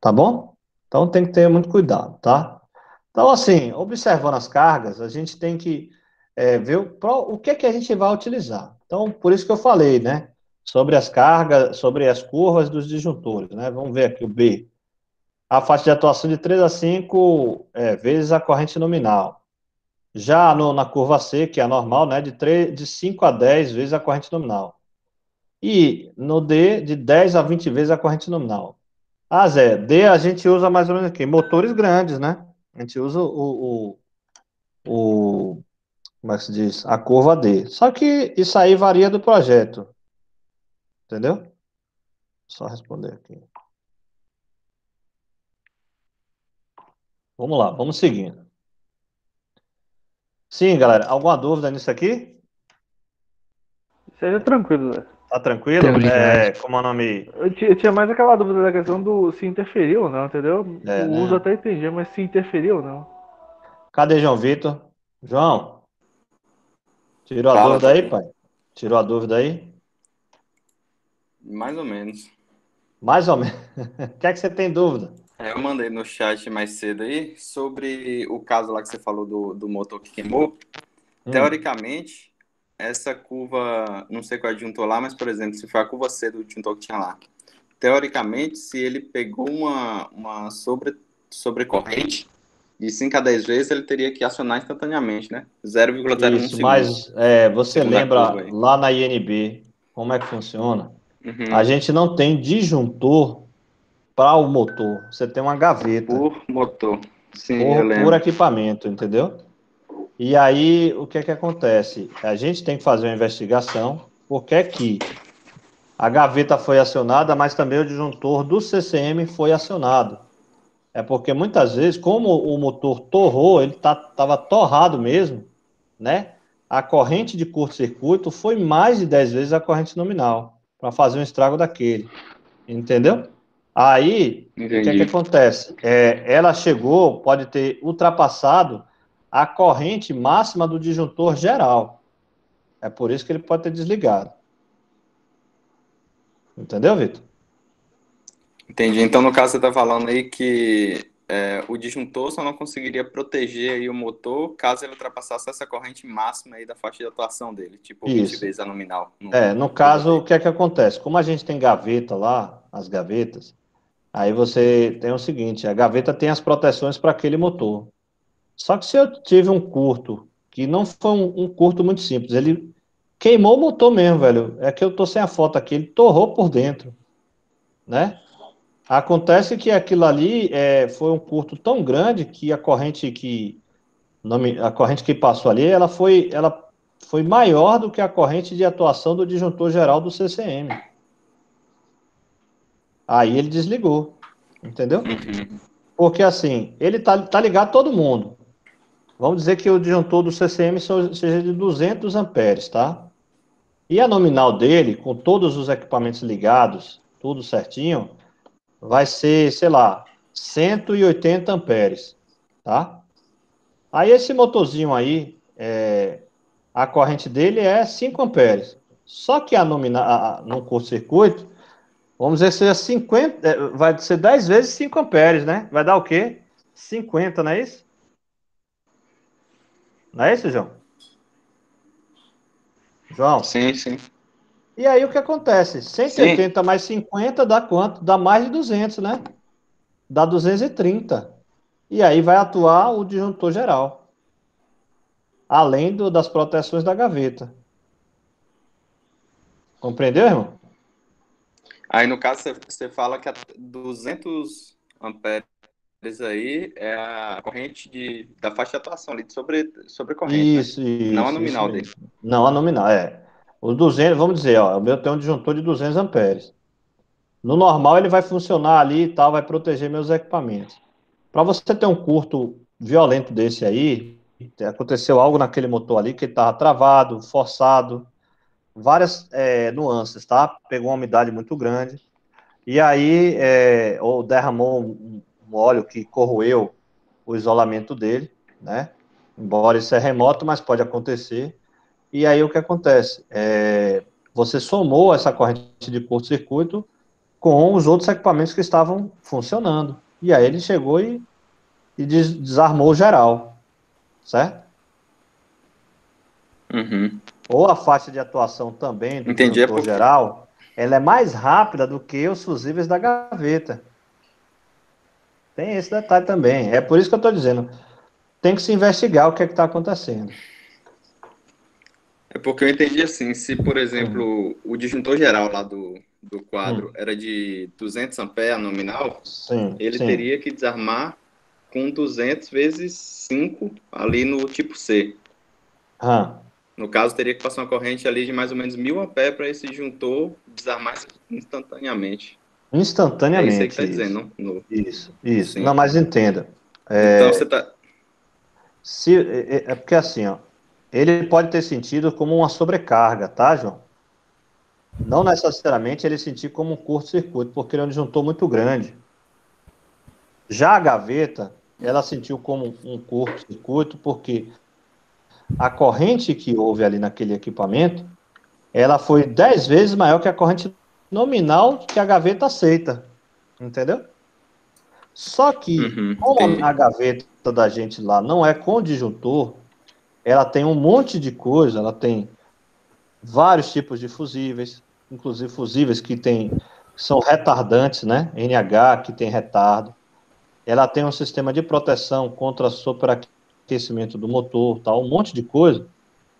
A: Tá bom? Então tem que ter muito cuidado, tá? Então, assim, observando as cargas, a gente tem que ver o que é que a gente vai utilizar. Então, por isso que eu falei, né? Sobre as cargas, sobre as curvas dos disjuntores, né? Vamos ver aqui o B. A faixa de atuação de 3 a 5 vezes a corrente nominal. Já na curva C, que é a normal, né? De 5 a 10 vezes a corrente nominal. E no D, de 10 a 20 vezes a corrente nominal. Zé, D a gente usa mais ou menos aqui, motores grandes, né? A gente usa como é que se diz? A curva D. Só que isso aí varia do projeto, entendeu? Só responder aqui. Vamos lá, vamos seguindo. Sim, galera, alguma dúvida nisso aqui?
D: Seja tranquilo, Zé.
A: Tá tranquilo? Como é o nome?
D: Eu tinha mais aquela dúvida da questão do se interferiu ou não, entendeu? O uso
A: Né?
D: até entendi, mas se interferiu ou não.
A: Cadê João Vitor? João, tirou a
C: Fala,
A: dúvida aí,
C: Toquinho.
A: pai? Tirou a dúvida aí?
C: Mais ou menos.
A: Mais ou menos. O que é que você tem dúvida?
C: Eu mandei no chat mais cedo aí sobre o caso lá que você falou do motor que queimou. Teoricamente, essa curva, não sei qual é o disjuntor lá, mas, por exemplo, se foi a curva C do disjuntor que tinha lá, teoricamente, se ele pegou uma sobrecorrente, de 5 a 10 vezes, ele teria que acionar instantaneamente, né? 0,01
A: Isso,
C: segundo.
A: mas você
C: Segunda
A: lembra
C: curva aí.
A: lá na INB como é que funciona? A
C: Uhum.
A: gente não tem disjuntor para o motor. Você tem uma gaveta
C: Por motor. Sim, eu
A: por
C: lembro.
A: equipamento, entendeu? E aí, o que é que acontece? A gente tem que fazer uma investigação, porque é que a gaveta foi acionada, mas também o disjuntor do CCM foi acionado. É porque muitas vezes, como o motor torrou, ele estava torrado mesmo, né? A corrente de curto-circuito foi mais de 10 vezes a corrente nominal, para fazer um estrago daquele, entendeu? Aí, o que é que
C: Entendi.
A: acontece? Ela chegou, pode ter ultrapassado a corrente máxima do disjuntor geral. É por isso que ele pode ter desligado. Entendeu, Vitor?
C: Entendi. Então, no caso, você está falando aí que o disjuntor só não conseguiria proteger aí o motor caso ele ultrapassasse essa corrente máxima aí da faixa de atuação dele, tipo 20
A: Isso.
C: vezes a nominal
A: No
C: no
A: caso, o
C: roteiro.
A: que é que acontece? Como a gente tem gaveta lá, as gavetas, aí você tem o seguinte, a gaveta tem as proteções para aquele motor. Só que se eu tive um curto, que não foi um curto muito simples, ele queimou o motor mesmo, velho. É que eu tô sem a foto aqui, ele torrou por dentro, né? Acontece que aquilo ali foi um curto tão grande que a corrente que passou ali, ela foi maior do que a corrente de atuação do disjuntor geral do CCM. Aí ele desligou, entendeu?
C: Uhum.
A: Porque assim, ele tá ligado a todo mundo. Vamos dizer que o disjuntor do CCM seja de 200 amperes, tá? E a nominal dele, com todos os equipamentos ligados, tudo certinho, vai ser, sei lá, 180 amperes, tá? Aí esse motorzinho aí, a corrente dele é 5 amperes. Só que a nominal, no curto-circuito, vamos dizer que seja 50, vai ser 10 vezes 5 amperes, né? Vai dar o quê? 50, não é isso? Não é isso, João? João?
C: Sim, sim.
A: E aí o que acontece?
C: Sim.
A: 180 mais 50 dá quanto? Dá mais de 200, né? Dá 230. E aí vai atuar o disjuntor geral, além das proteções da gaveta. Compreendeu, irmão?
C: Aí, no caso, você fala que a 200 amperes aí é a corrente da faixa de atuação ali, sobre corrente, né? Não a
A: Isso
C: nominal dele.
A: mesmo. Não a nominal, Os 200, vamos dizer, ó, o meu tem um disjuntor de 200 amperes. No normal ele vai funcionar ali e tal, vai proteger meus equipamentos. Para você ter um curto violento desse aí, aconteceu algo naquele motor ali que ele estava travado, forçado, várias nuances, tá? Pegou uma umidade muito grande. E aí, ou derramou um óleo que corroeu o isolamento dele, né? Embora isso é remoto, mas pode acontecer. E aí o que acontece? Você somou essa corrente de curto-circuito com os outros equipamentos que estavam funcionando. E aí ele chegou e desarmou geral, certo?
C: Uhum.
A: Ou a faixa de atuação também do
C: Entendi, é
A: disjuntor
C: porque...
A: geral, ela é mais rápida do que os fusíveis da gaveta. Tem esse detalhe também. É por isso que eu estou dizendo, tem que se investigar o que é que está acontecendo.
C: É porque eu entendi assim, se, por exemplo, o disjuntor geral lá do quadro era de 200 amperes a nominal,
A: Sim,
C: ele
A: sim.
C: teria que desarmar com 200 vezes 5 ali no tipo C.
A: Ah,
C: No caso, teria que passar uma corrente ali de mais ou menos 1000 amperes para esse disjuntor desarmar instantaneamente. É isso aí que
A: instantaneamente,
C: está
A: isso.
C: dizendo, não?
A: Isso. Não,
C: Sim.
A: mas entenda.
C: Então, você está...
A: É porque assim, ó, ele pode ter sentido como uma sobrecarga, tá, João? Não necessariamente ele sentir como um curto-circuito, porque ele é um disjuntor muito grande. Já a gaveta, ela sentiu como um curto-circuito, porque a corrente que houve ali naquele equipamento, ela foi 10 vezes maior que a corrente nominal que a gaveta aceita. Entendeu? Só que,
C: Uhum,
A: como
C: entendi.
A: a gaveta da gente lá não é com disjuntor, ela tem um monte de coisa, ela tem vários tipos de fusíveis, inclusive fusíveis que são retardantes, né? NH, que tem retardo. ela tem um sistema de proteção contra superaquecimento do motor, tal, um monte de coisa.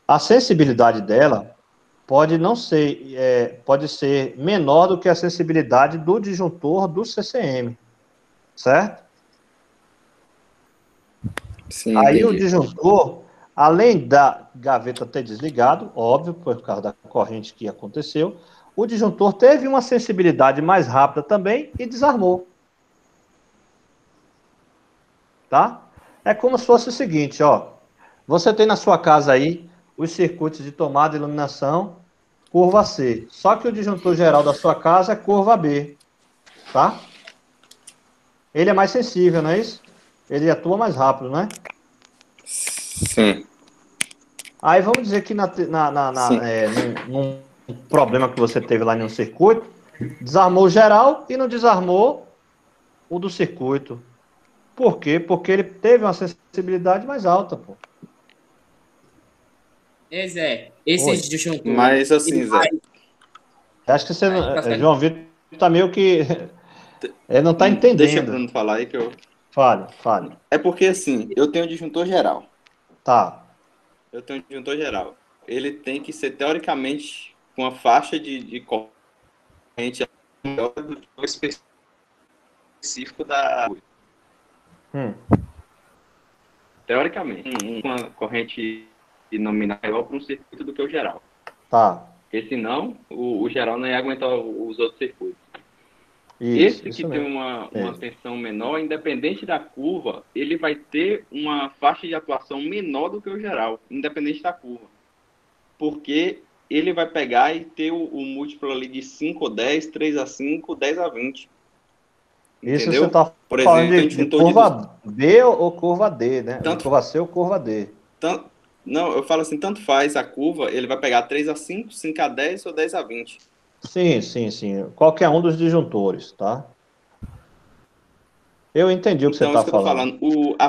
A: A sensibilidade dela pode não ser, pode ser menor do que a sensibilidade do disjuntor do CCM, certo?
C: Sim,
A: Aí
C: entendi.
A: o disjuntor, além da gaveta ter desligado, óbvio, por causa da corrente que aconteceu, o disjuntor teve uma sensibilidade mais rápida também e desarmou. Tá? É como se fosse o seguinte, ó. Você tem na sua casa aí os circuitos de tomada e iluminação curva C. Só que o disjuntor geral da sua casa é curva B, tá? Ele é mais sensível, não é isso? Ele atua mais rápido, não é?
C: Sim.
A: Aí vamos dizer que num problema que você teve lá em um circuito, desarmou o geral e não desarmou o do circuito. Por quê? Porque ele teve uma sensibilidade mais alta, pô.
B: Esse disjuntor.
C: Mas assim, Zé.
A: Acho que você, João Vitor, tá meio que. Ele não tá entendendo.
C: Deixa o Bruno falar aí que eu.
A: Fale.
C: É porque assim, eu tenho disjuntor geral.
A: Tá.
C: Eu tenho disjuntor geral. Ele tem que ser, teoricamente, com a faixa de corrente maior do que o específico da. Teoricamente, uma corrente nominal maior para um circuito do que o geral.
A: Tá.
C: Porque senão, o geral não ia aguentar os outros circuitos.
A: Isso
C: que
A: mesmo.
C: tem uma tensão menor, independente da curva, ele vai ter uma faixa de atuação menor do que o geral, independente da curva. Porque ele vai pegar e ter o múltiplo ali de 5 ou 10, 3 a 5, 10 a 20.
A: Isso
C: Entendeu?
A: você está falando de curva B ou curva D, né? De curva C ou curva D.
C: Não, eu falo assim, tanto faz a curva, ele vai pegar 3 a 5, 5 a 10 ou 10 a 20.
A: Sim. Qualquer um dos disjuntores, tá? Eu entendi o que você está falando.
C: A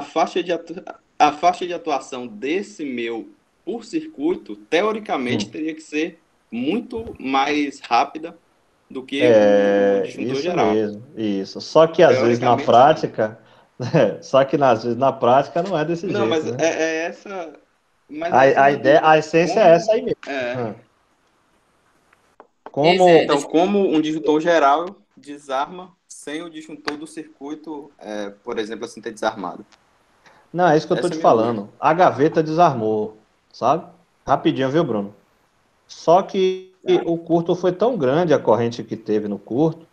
C: faixa de atuação desse meu por circuito, teoricamente, teria que ser muito mais rápida do que o disjuntor geral.
A: Isso. Só que às vezes na prática, não é desse jeito.
C: Não, mas
A: né?
C: é essa. Mas
A: a ideia, a essência é essa aí mesmo.
C: Como um disjuntor geral desarma sem o disjuntor do circuito, por exemplo, assim, ter desarmado.
A: Não, é isso que eu tô te falando. A gaveta desarmou, sabe? Rapidinho, viu, Bruno? Só que o curto foi tão grande, a corrente que teve no curto,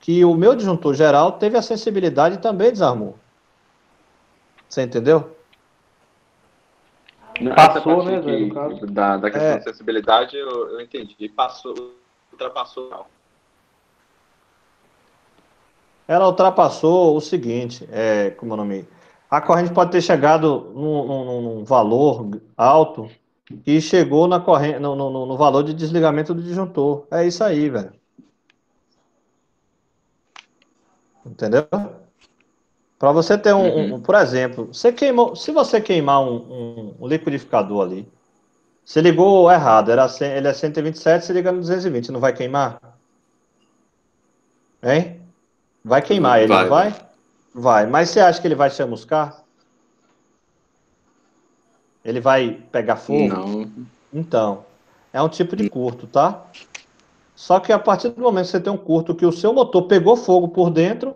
A: que o meu disjuntor geral teve a sensibilidade e também desarmou. Você entendeu?
C: Passou, né, Zé? Da questão de sensibilidade, eu entendi. Ultrapassou.
A: Ela ultrapassou o seguinte, como é o nome? A corrente pode ter chegado num valor alto e chegou na corrente, no valor de desligamento do disjuntor. É isso aí, velho. Entendeu? Para você ter por exemplo, se você queimar um liquidificador ali, você ligou errado, ele é 127, você liga no 220, não vai queimar? Hein? Vai queimar ele, não vai? Vai. Mas você acha que ele vai chamuscar? Ele vai pegar fogo?
C: Não.
A: Então, é um tipo de curto, tá? Só que a partir do momento que você tem um curto que o seu motor pegou fogo por dentro,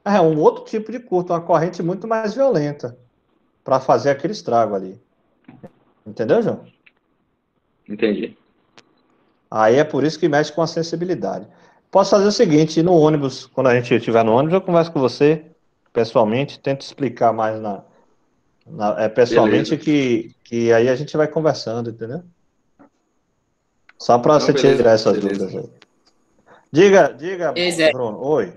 A: é um outro tipo de curto, uma corrente muito mais violenta para fazer aquele estrago ali. Entendeu, João?
C: Entendi.
A: Aí é por isso que mexe com a sensibilidade. Posso fazer o seguinte, no ônibus, quando a gente estiver no ônibus, eu converso com você pessoalmente, tento explicar mais pessoalmente que aí a gente vai conversando, entendeu? Só para você tirar essas dúvidas aí. Diga, Bruno. Oi.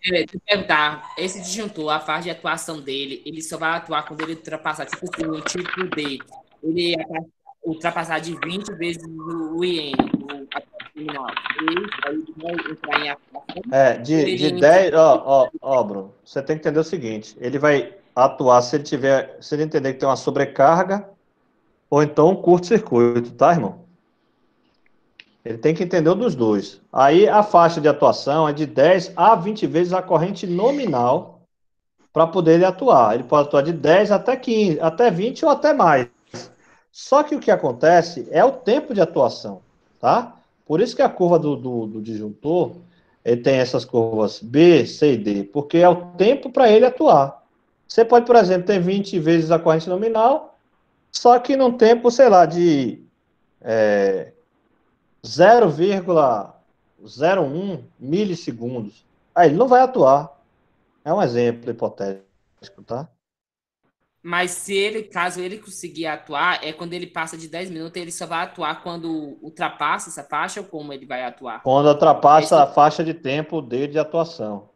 B: Te perguntar, esse disjuntor, a faixa de atuação dele, ele só vai atuar quando ele ultrapassar, tipo assim, o tipo D, ele ultrapassar de 20 vezes o IN,
A: de 10, ó, Bruno, você tem que entender o seguinte, ele vai atuar se ele entender que tem uma sobrecarga ou então um curto-circuito, tá, irmão? Ele tem que entender um dos dois. Aí a faixa de atuação é de 10 a 20 vezes a corrente nominal para poder ele atuar. Ele pode atuar de 10 até 15, até 20 ou até mais. Só que o que acontece é o tempo de atuação, tá? Por isso que a curva do disjuntor, ele tem essas curvas B, C e D, porque é o tempo para ele atuar. Você pode, por exemplo, ter 20 vezes a corrente nominal, só que num tempo, sei lá, de 0,01 milissegundos. Aí ele não vai atuar. É um exemplo hipotético, tá?
B: Mas caso ele conseguir atuar, é quando ele passa de 10 minutos, ele só vai atuar quando ultrapassa essa faixa ou como ele vai atuar?
A: Quando ultrapassa a faixa de tempo dele de atuação.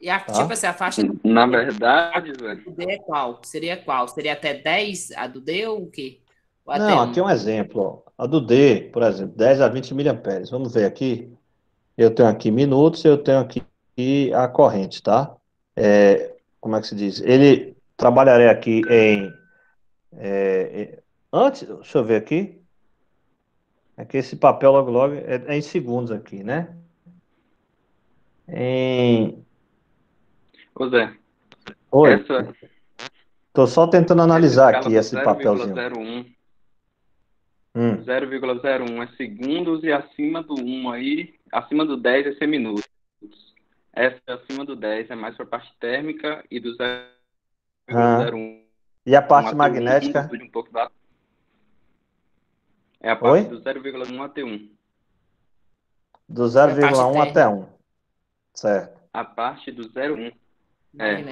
B: E tipo assim, a faixa
C: Na verdade, velho.
B: do D é qual? Seria qual? Seria até 10 a do D ou o quê? Ou
A: Não,
B: até
A: aqui é um exemplo. Ó. A do D, por exemplo, 10 a 20 miliamperes. Vamos ver aqui. Eu tenho aqui minutos, eu tenho aqui a corrente, tá? Como é que se diz? Ele trabalharia aqui antes, deixa eu ver aqui. É que esse papel logo é em segundos aqui, né?
C: Ô Zé,
A: Oi. Tô só tentando analisar aqui esse papelzinho.
C: 0,01 é segundos e acima do 1 aí, acima do 10 é ser minutos. Essa acima do 10 é mais para a parte térmica e do 0,01.
A: E a parte magnética?
C: É a parte do 0,1 até 1.
A: Do 0,1 até 1. Certo.
C: A parte do 0,1.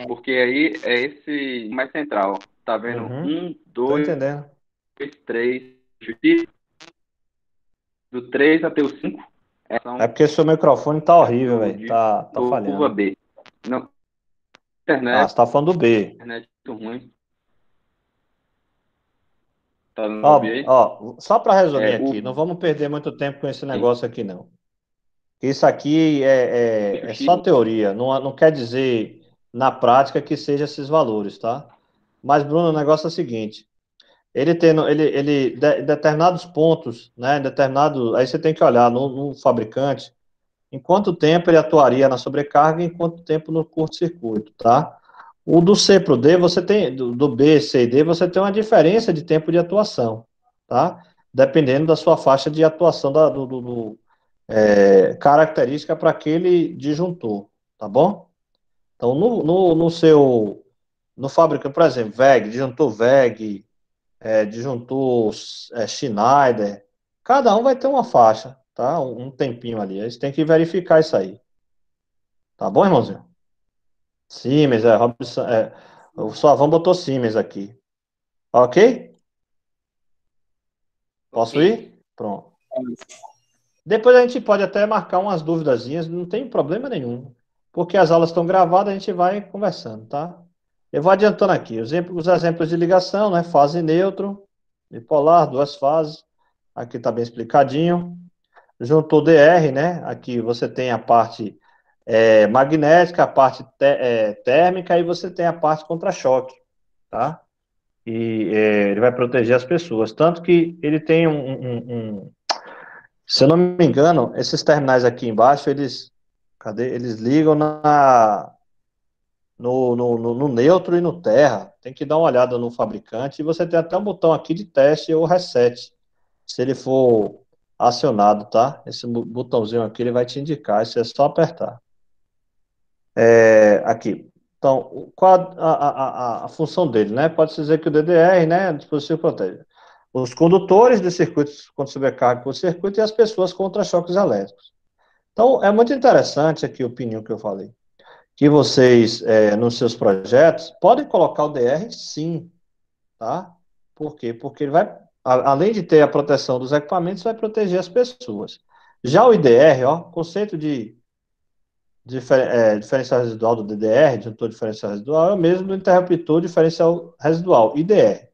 C: Porque aí é esse mais central. Tá vendo? 1, 2, 3. Do 3 até o 5.
A: É porque seu microfone tá horrível, velho. Tá falhando.
C: Curva B. Não.
A: Internet. Você tá falando do B.
C: Internet muito ruim. Tá no B aí?
A: Só para resumir aqui, não vamos perder muito tempo com esse negócio aqui, não. Isso aqui é só teoria, não quer dizer na prática que seja esses valores, tá? Mas, Bruno, o negócio é o seguinte, ele determinados pontos, né, aí você tem que olhar no fabricante, em quanto tempo ele atuaria na sobrecarga e em quanto tempo no curto-circuito, tá? O do C para o D, você tem, do B, C e D, você tem uma diferença de tempo de atuação, tá? Dependendo da sua faixa de atuação característica para aquele disjuntor, tá bom? Então, no fabricante, por exemplo, disjuntor VEG, disjuntor Schneider, cada um vai ter uma faixa, tá? Um tempinho ali, aí você tem que verificar isso aí. Tá bom, irmãozinho? Siemens, Robson, o Suavão botou Siemens aqui. Ok? Posso ir? Pronto. Depois a gente pode até marcar umas duvidazinhas, não tem problema nenhum. Porque as aulas estão gravadas, a gente vai conversando, tá? Eu vou adiantando aqui. Os exemplos de ligação, né? Fase neutro, bipolar, 2 fases. Aqui está bem explicadinho. Juntou DR, né? Aqui você tem a parte magnética, a parte térmica, e você tem a parte contra-choque, tá? E ele vai proteger as pessoas. Tanto que ele tem se eu não me engano, esses terminais aqui embaixo, eles ligam no neutro e no terra. Tem que dar uma olhada no fabricante. E você tem até um botão aqui de teste ou reset, se ele for acionado, tá? Esse botãozinho aqui, ele vai te indicar, isso é só apertar. Aqui. Então, qual a função dele, né? Pode-se dizer que o DDR, né, dispositivo protege os condutores de circuitos contra sobrecarga por circuito e as pessoas contra choques elétricos. Então, é muito interessante aqui o pininho que eu falei, que vocês, nos seus projetos, podem colocar o DR sim, tá? Por quê? Porque ele vai, além de ter a proteção dos equipamentos, vai proteger as pessoas. Já o IDR, conceito de diferencial residual do DDR, disjuntor diferencial residual, é o mesmo do interruptor diferencial residual, IDR.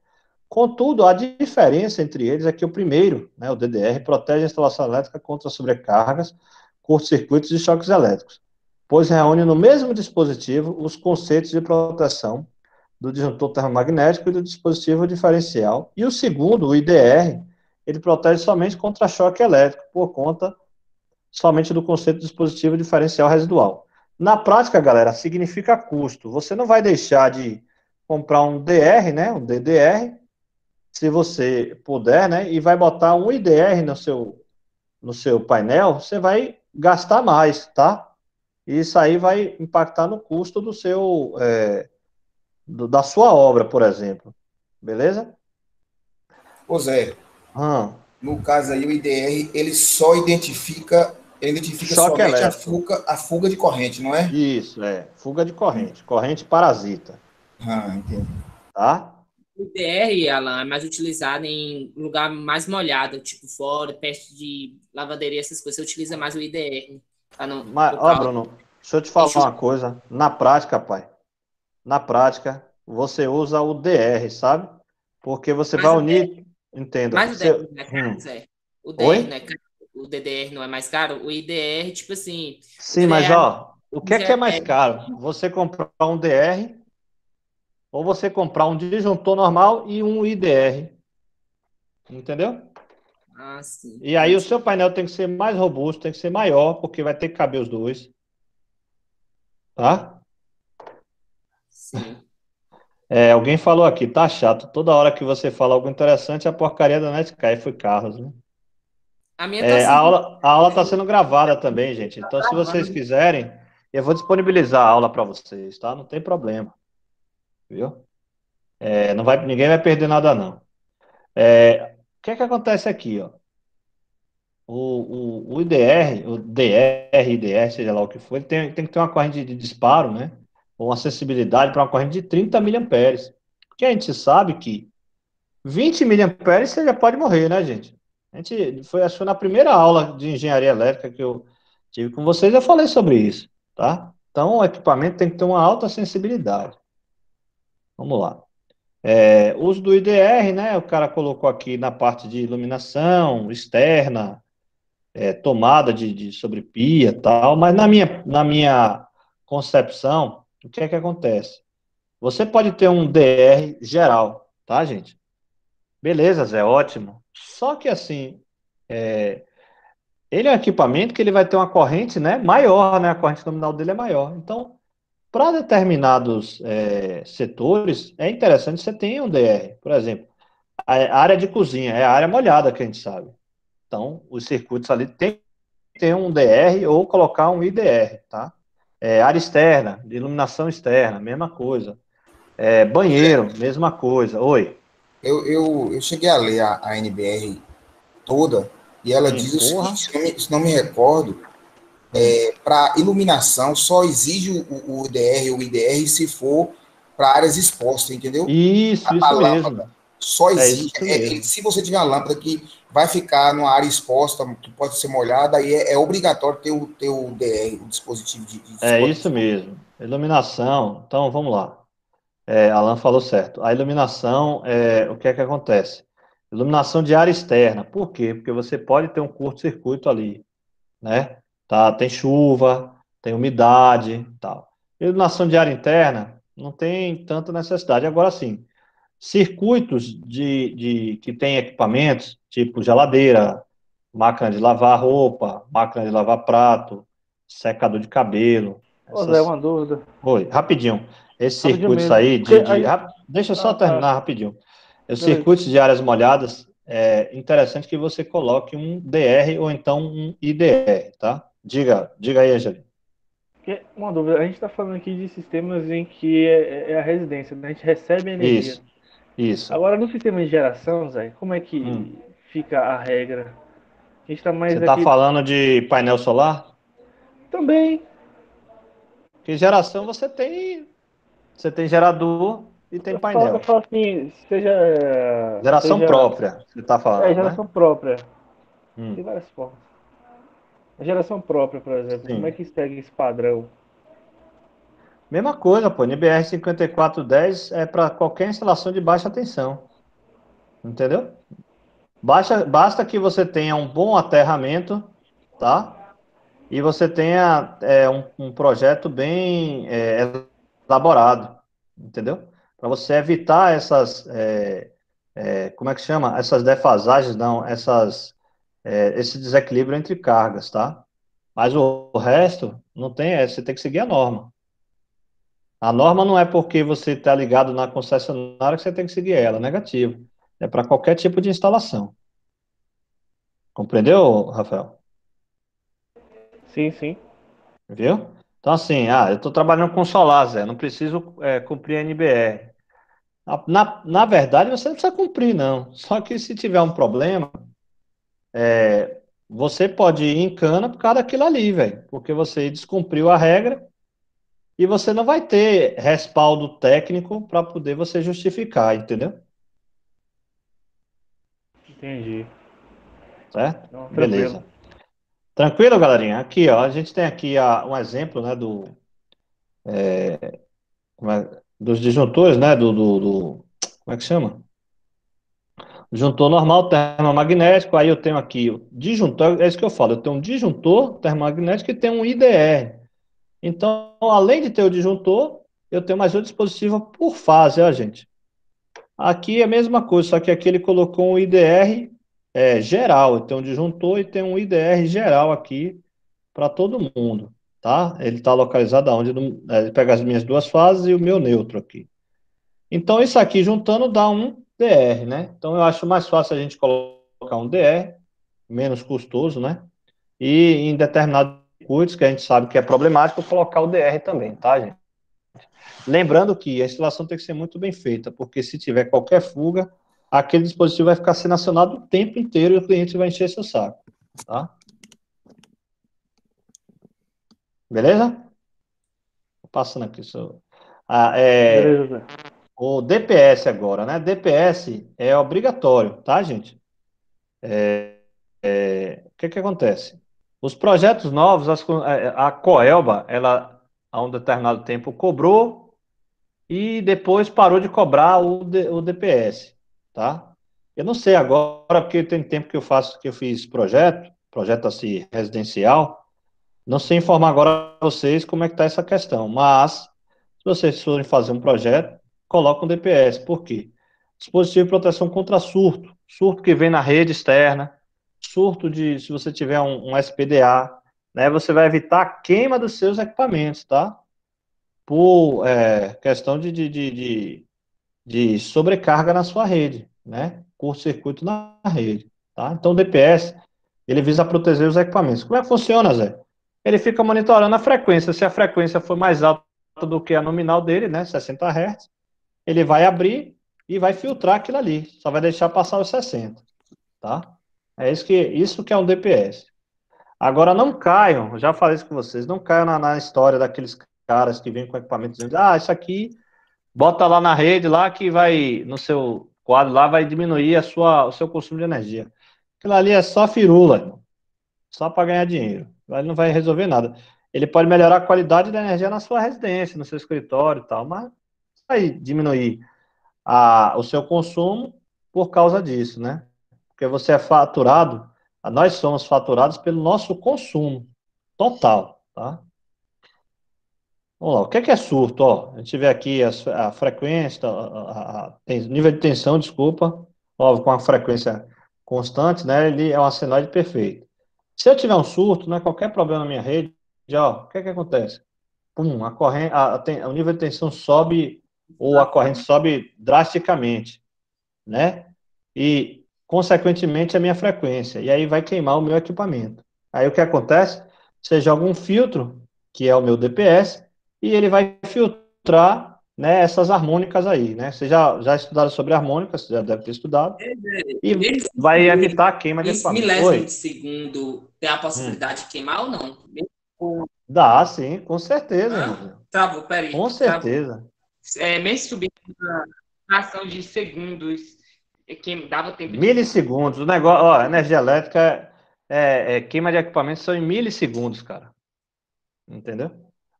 A: Contudo, a diferença entre eles é que o primeiro, né, o DDR, protege a instalação elétrica contra sobrecargas, curtos-circuitos e choques elétricos, pois reúne no mesmo dispositivo os conceitos de proteção do disjuntor termomagnético e do dispositivo diferencial. E o segundo, o IDR, ele protege somente contra choque elétrico, por conta somente do conceito de dispositivo diferencial residual. Na prática, galera, significa custo. Você não vai deixar de comprar um DR, né, um DDR, se você puder, né, e vai botar um IDR no seu painel, você vai gastar mais, tá? E isso aí vai impactar no custo da sua obra, por exemplo. Beleza?
G: Ô Zé, no caso aí o IDR, ele identifica
A: Choque
G: somente
A: elétrico.
G: a fuga de corrente, não é?
A: Isso, fuga de corrente, corrente parasita.
G: Entendi.
A: Tá?
B: O IDR, Alan, é mais utilizado em lugar mais molhado, tipo fora, perto de lavanderia, essas coisas. Você utiliza mais o IDR.
A: Mas, ó, Bruno, deixa eu te falar uma coisa. Na prática, pai, você usa o DR, sabe? Porque você vai unir, entenda.
B: Mas o DR não é caro, Zé? O DR
A: Oi?
B: não é caro? O DDR não é mais caro? O IDR, tipo assim...
A: Sim, mas, ó, o que é mais caro? Você comprar um DR ou você comprar um disjuntor normal e um IDR. Entendeu?
B: Ah, sim.
A: E aí o seu painel tem que ser mais robusto, tem que ser maior, porque vai ter que caber os dois. Tá?
B: Sim.
A: Alguém falou aqui, tá chato. Toda hora que você fala algo interessante, a porcaria da net cai. Foi Carlos, né?
B: A minha tá
A: a aula está sendo gravada também, gente. Então, se vocês quiserem, eu vou disponibilizar a aula para vocês, tá? Não tem problema. Viu? Ninguém vai perder nada, não. O que é que acontece aqui, ó? O IDR, o DR, IDR, seja lá o que for, ele tem que ter uma corrente de disparo, né? Ou uma sensibilidade para uma corrente de 30 miliamperes. Porque a gente sabe que 20 miliamperes você já pode morrer, né, gente? Acho que foi na primeira aula de engenharia elétrica que eu tive com vocês, eu falei sobre isso, tá? Então, o equipamento tem que ter uma alta sensibilidade. Vamos lá. Uso do IDR, né? O cara colocou aqui na parte de iluminação externa, tomada sobre pia e tal, mas na minha concepção, o que é que acontece? Você pode ter um DR geral, tá, gente? Beleza, Zé, ótimo. Só que assim, ele é um equipamento que ele vai ter uma corrente, né, maior, né? A corrente nominal dele é maior. Então, para determinados setores, é interessante você ter um DR. Por exemplo, a área de cozinha é a área molhada que a gente sabe. Então, os circuitos ali tem que ter um DR ou colocar um IDR, tá? Área externa, de iluminação externa, mesma coisa. Banheiro, mesma coisa. Oi.
G: Eu cheguei a ler a NBR toda e ela diz o seguinte, se não me recordo, para iluminação só exige o DR ou o IDR se for para áreas expostas, entendeu?
A: Isso
G: lâmpada
A: mesmo.
G: só exige.
A: Isso mesmo.
G: Se você tiver uma lâmpada que vai ficar numa área exposta, que pode ser molhada, aí é obrigatório ter o DR, o dispositivo de
A: isso mesmo. Iluminação. Então, vamos lá. Alan falou certo. A iluminação, o que é que acontece? Iluminação de área externa. Por quê? Porque você pode ter um curto-circuito ali, né? Tá, tem chuva, tem umidade, tal. Iluminação de área interna não tem tanta necessidade. Agora sim, circuitos que tem equipamentos, tipo geladeira, máquina de lavar roupa, máquina de lavar prato, secador de cabelo.
D: Zé, uma dúvida.
A: Oi, rapidinho. Esses
D: Rapidinho
A: circuitos
D: mesmo.
A: aí deixa eu só terminar rapidinho. Os circuitos de áreas molhadas, é interessante que você coloque um DR ou então um IDR, tá? Diga aí, Angelina.
D: Uma dúvida, a gente está falando aqui de sistemas em que é a residência, né? A gente recebe energia.
A: Isso.
D: Agora, no sistema de geração, Zé, como é que fica a regra? A gente tá mais
A: Você está falando de painel solar?
D: Também.
A: Porque geração você tem gerador e tem painel.
D: Eu falo assim,
A: Geração própria, você está falando,
D: geração
A: né?
D: própria. Tem várias formas. A geração própria, por exemplo, como é que segue esse padrão?
A: Mesma coisa, pô. NBR 5410 é para qualquer instalação de baixa tensão. Entendeu? Basta que você tenha um bom aterramento, tá? E você tenha um projeto bem elaborado, entendeu? Para você evitar essas, como é que chama? Essas defasagens, não, esse desequilíbrio entre cargas, tá? Mas o resto Não tem, você tem que seguir a norma. A norma não é porque você está ligado na concessionária que você tem que seguir ela, negativo. É para qualquer tipo de instalação. Compreendeu, Rafael?
D: Sim, sim.
A: Viu? Então, assim, eu estou trabalhando com solar, Zé, não preciso cumprir a NBR. Na verdade, você não precisa cumprir, não. Só que se tiver um problema, você pode ir em cana por causa daquilo ali, velho. Porque você descumpriu a regra e você não vai ter respaldo técnico para poder você justificar, entendeu?
D: Entendi.
A: Certo?
D: Não, tranquilo.
A: Beleza. Tranquilo, galerinha? Aqui, ó, a gente tem aqui um exemplo, né, dos disjuntores, né, como é que chama? Disjuntor normal, termomagnético, aí eu tenho aqui o disjuntor, é isso que eu falo, eu tenho um disjuntor termomagnético e tenho um IDR. Então, além de ter o disjuntor, eu tenho mais outro dispositivo por fase, ó, gente. Aqui é a mesma coisa, só que aqui ele colocou um IDR geral. Eu tenho um disjuntor e tem um IDR geral aqui para todo mundo, tá? Ele está localizado aonde? Ele pega as minhas duas fases e o meu neutro aqui. Então, isso aqui juntando dá um DR, né? Então, eu acho mais fácil a gente colocar um DR, menos custoso, né? E em determinados circuitos que a gente sabe que é problemático, colocar o DR também, tá, gente? Lembrando que a instalação tem que ser muito bem feita, porque se tiver qualquer fuga, aquele dispositivo vai ficar sendo acionado o tempo inteiro e o cliente vai encher seu saco, tá? Beleza? Passando aqui.
D: Beleza, Zé.
A: O DPS agora, né? DPS é obrigatório, tá, gente? O que acontece? Os projetos novos, a Coelba, ela, há um determinado tempo, cobrou e depois parou de cobrar o DPS, tá? Eu não sei agora, porque tem tempo que eu fiz projeto assim, residencial, não sei informar agora a vocês como é que está essa questão, mas se vocês forem fazer um projeto, coloca um DPS. Por quê? Dispositivo de proteção contra surto. Surto que vem na rede externa, surto se você tiver um SPDA, né? Você vai evitar a queima dos seus equipamentos, tá? Por questão de sobrecarga na sua rede, né? Curto-circuito na rede, tá? Então, o DPS, ele visa proteger os equipamentos. Como é que funciona, Zé? Ele fica monitorando a frequência. Se a frequência for mais alta do que a nominal dele, né, 60 Hz, ele vai abrir e vai filtrar aquilo ali. Só vai deixar passar os 60, tá? É isso que é um DPS. Agora, não caiam, já falei isso com vocês, não caiam na história daqueles caras que vêm com equipamento dizendo, isso aqui, bota lá na rede, lá que vai, no seu quadro lá, vai diminuir o seu consumo de energia. Aquilo ali é só firula, irmão. Só para ganhar dinheiro. Ele não vai resolver nada. Ele pode melhorar a qualidade da energia na sua residência, no seu escritório e tal, mas vai diminuir o seu consumo por causa disso, né? Porque você é faturado, nós somos faturados pelo nosso consumo total, tá? Vamos lá, o que é surto? Ó, a gente vê aqui a frequência, nível de tensão, desculpa, ó, com a frequência constante, né? Ele é um senoide perfeito. Se eu tiver um surto, não é qualquer problema na minha rede, ó, o que acontece? Pum, a corrente, o nível de tensão sobe, ou a corrente sobe drasticamente, né? E, consequentemente, a minha frequência. E aí vai queimar o meu equipamento. Aí o que acontece? Você joga um filtro, que é o meu DPS, e ele vai filtrar, né, essas harmônicas aí, né? Vocês já estudaram sobre harmônicas, você já deve ter estudado. E vai evitar a queima de equipamento.
B: Milésimo de segundo tem a possibilidade de queimar ou não?
A: Dá, sim, com certeza, irmão.
B: Travou, peraí.
A: Com certeza.
B: Mesmo subindo a fração de segundos, que dava tempo
A: milissegundos. O negócio, ó, energia elétrica, queima de equipamentos são em milissegundos, cara. Entendeu?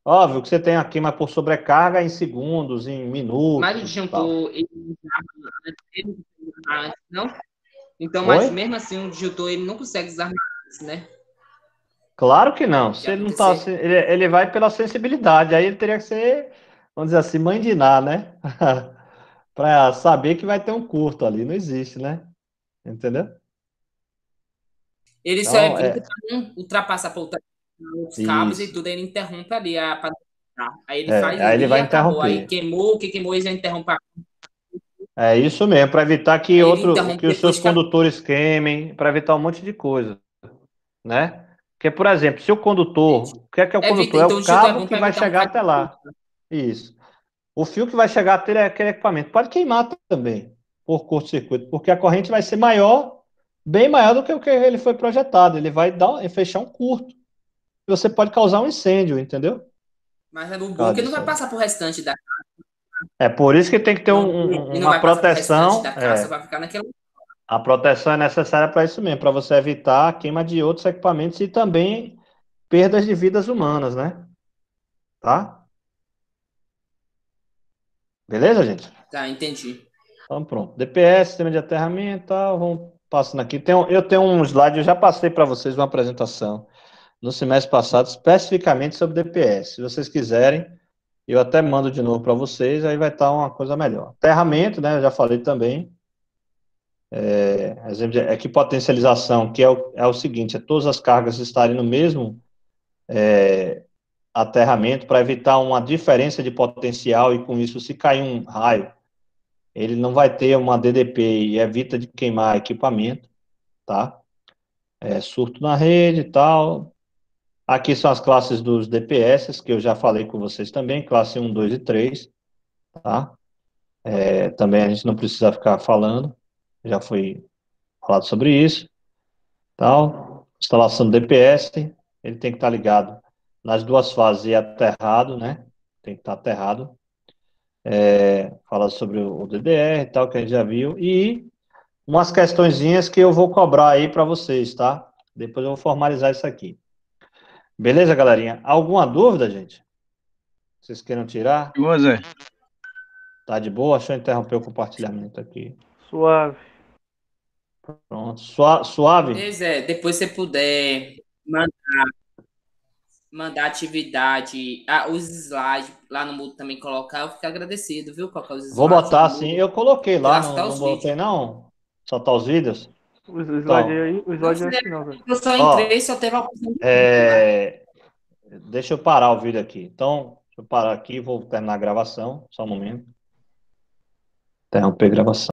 A: Óbvio que você tem a queima por sobrecarga em segundos, em minutos.
B: Mas o disjuntor, ele não? Então, mas mesmo assim, o disjuntor ele não consegue desarmar isso, né?
A: Claro que não. Se ele não tá, ele vai pela sensibilidade. Aí ele teria que ser, vamos dizer assim, mãe de Ná, né? Para saber que vai ter um curto ali. Não existe, né? Entendeu?
B: Ele só evita para não ultrapassar a os cabos e
A: Isso.
B: tudo, ele interrompe ali aí ele
A: É,
B: faz
A: aí ele
B: ali e
A: vai
B: acabou. Aí
A: interromper.
B: queimou, o que queimou, ele já interrompe.
A: É isso mesmo, para evitar
B: Aí ele interrompe
A: que os seus
B: depois que acabou.
A: condutores queimem, para evitar um monte de coisa, né? Porque, por exemplo, se o condutor, o que é o
B: Evita,
A: condutor? É
B: então o
A: o
B: Instituto é
A: cabo
B: bom
A: que
B: para
A: vai
B: evitar um
A: chegar
B: bocado
A: até
B: de coisa.
A: lá. Isso. O fio que vai chegar até aquele equipamento pode queimar também, por curto-circuito, porque a corrente vai ser maior, bem maior do que o que ele foi projetado. Ele vai fechar um curto. Você pode causar um incêndio, entendeu?
B: Mas é o
A: Por
B: bom é
A: causa
B: que não
A: disso
B: vai
A: aí.
B: passar por restante da
A: É por isso que tem que ter
B: e não
A: uma
B: vai passar por restante da
A: proteção.
B: casa, vai ficar naquela.
A: A proteção é necessária para isso mesmo, para você evitar a queima de outros equipamentos e também perdas de vidas humanas, né? Tá? Beleza, gente?
B: Tá, entendi.
A: Então, pronto. DPS, sistema de aterramento, tal, vamos passando aqui. Eu tenho um slide, eu já passei para vocês uma apresentação no semestre passado, especificamente sobre DPS. Se vocês quiserem, eu até mando de novo para vocês, aí vai estar uma coisa melhor. Aterramento, né? Eu já falei também. Exemplo de equipotencialização, que é o seguinte, é todas as cargas estarem no mesmo aterramento para evitar uma diferença de potencial e com isso, se cair um raio, ele não vai ter uma DDP e evita de queimar equipamento, tá? Surto na rede e tal. Aqui são as classes dos DPS, que eu já falei com vocês também, classe 1, 2 e 3, tá? Também a gente não precisa ficar falando, já foi falado sobre isso, tal. Instalação do DPS, ele tem que estar ligado nas duas fases e aterrado, né? Tem que estar aterrado. Fala sobre o DDR e tal, que a gente já viu, e umas questõezinhas que eu vou cobrar aí para vocês, tá? Depois eu vou formalizar isso aqui. Beleza, galerinha? Alguma dúvida, gente? Vocês queiram tirar?
H: Boa, Zé.
A: Tá de boa? Deixa eu interromper o compartilhamento aqui.
D: Suave.
A: Pronto. Suave?
B: Depois você puder mandar atividade, os slides lá no Moodle também colocar, eu fico agradecido, viu? Colocar os
A: Vou
B: slides
A: botar
B: no
A: assim.
B: Moodle,
A: Eu coloquei
B: que
A: lá,
B: lá está
A: não
B: os vídeos.
A: botei não? Só tá os vídeos?
D: O slide
A: Então,
D: aí, o
B: Não
D: slide eu
B: sei,
D: acho que não, velho.
B: eu só entrei
A: ó,
B: e só teve a opção de lá.
A: deixa eu parar o vídeo aqui. Então, deixa eu parar aqui, vou terminar a gravação, só um momento. Interromper a gravação.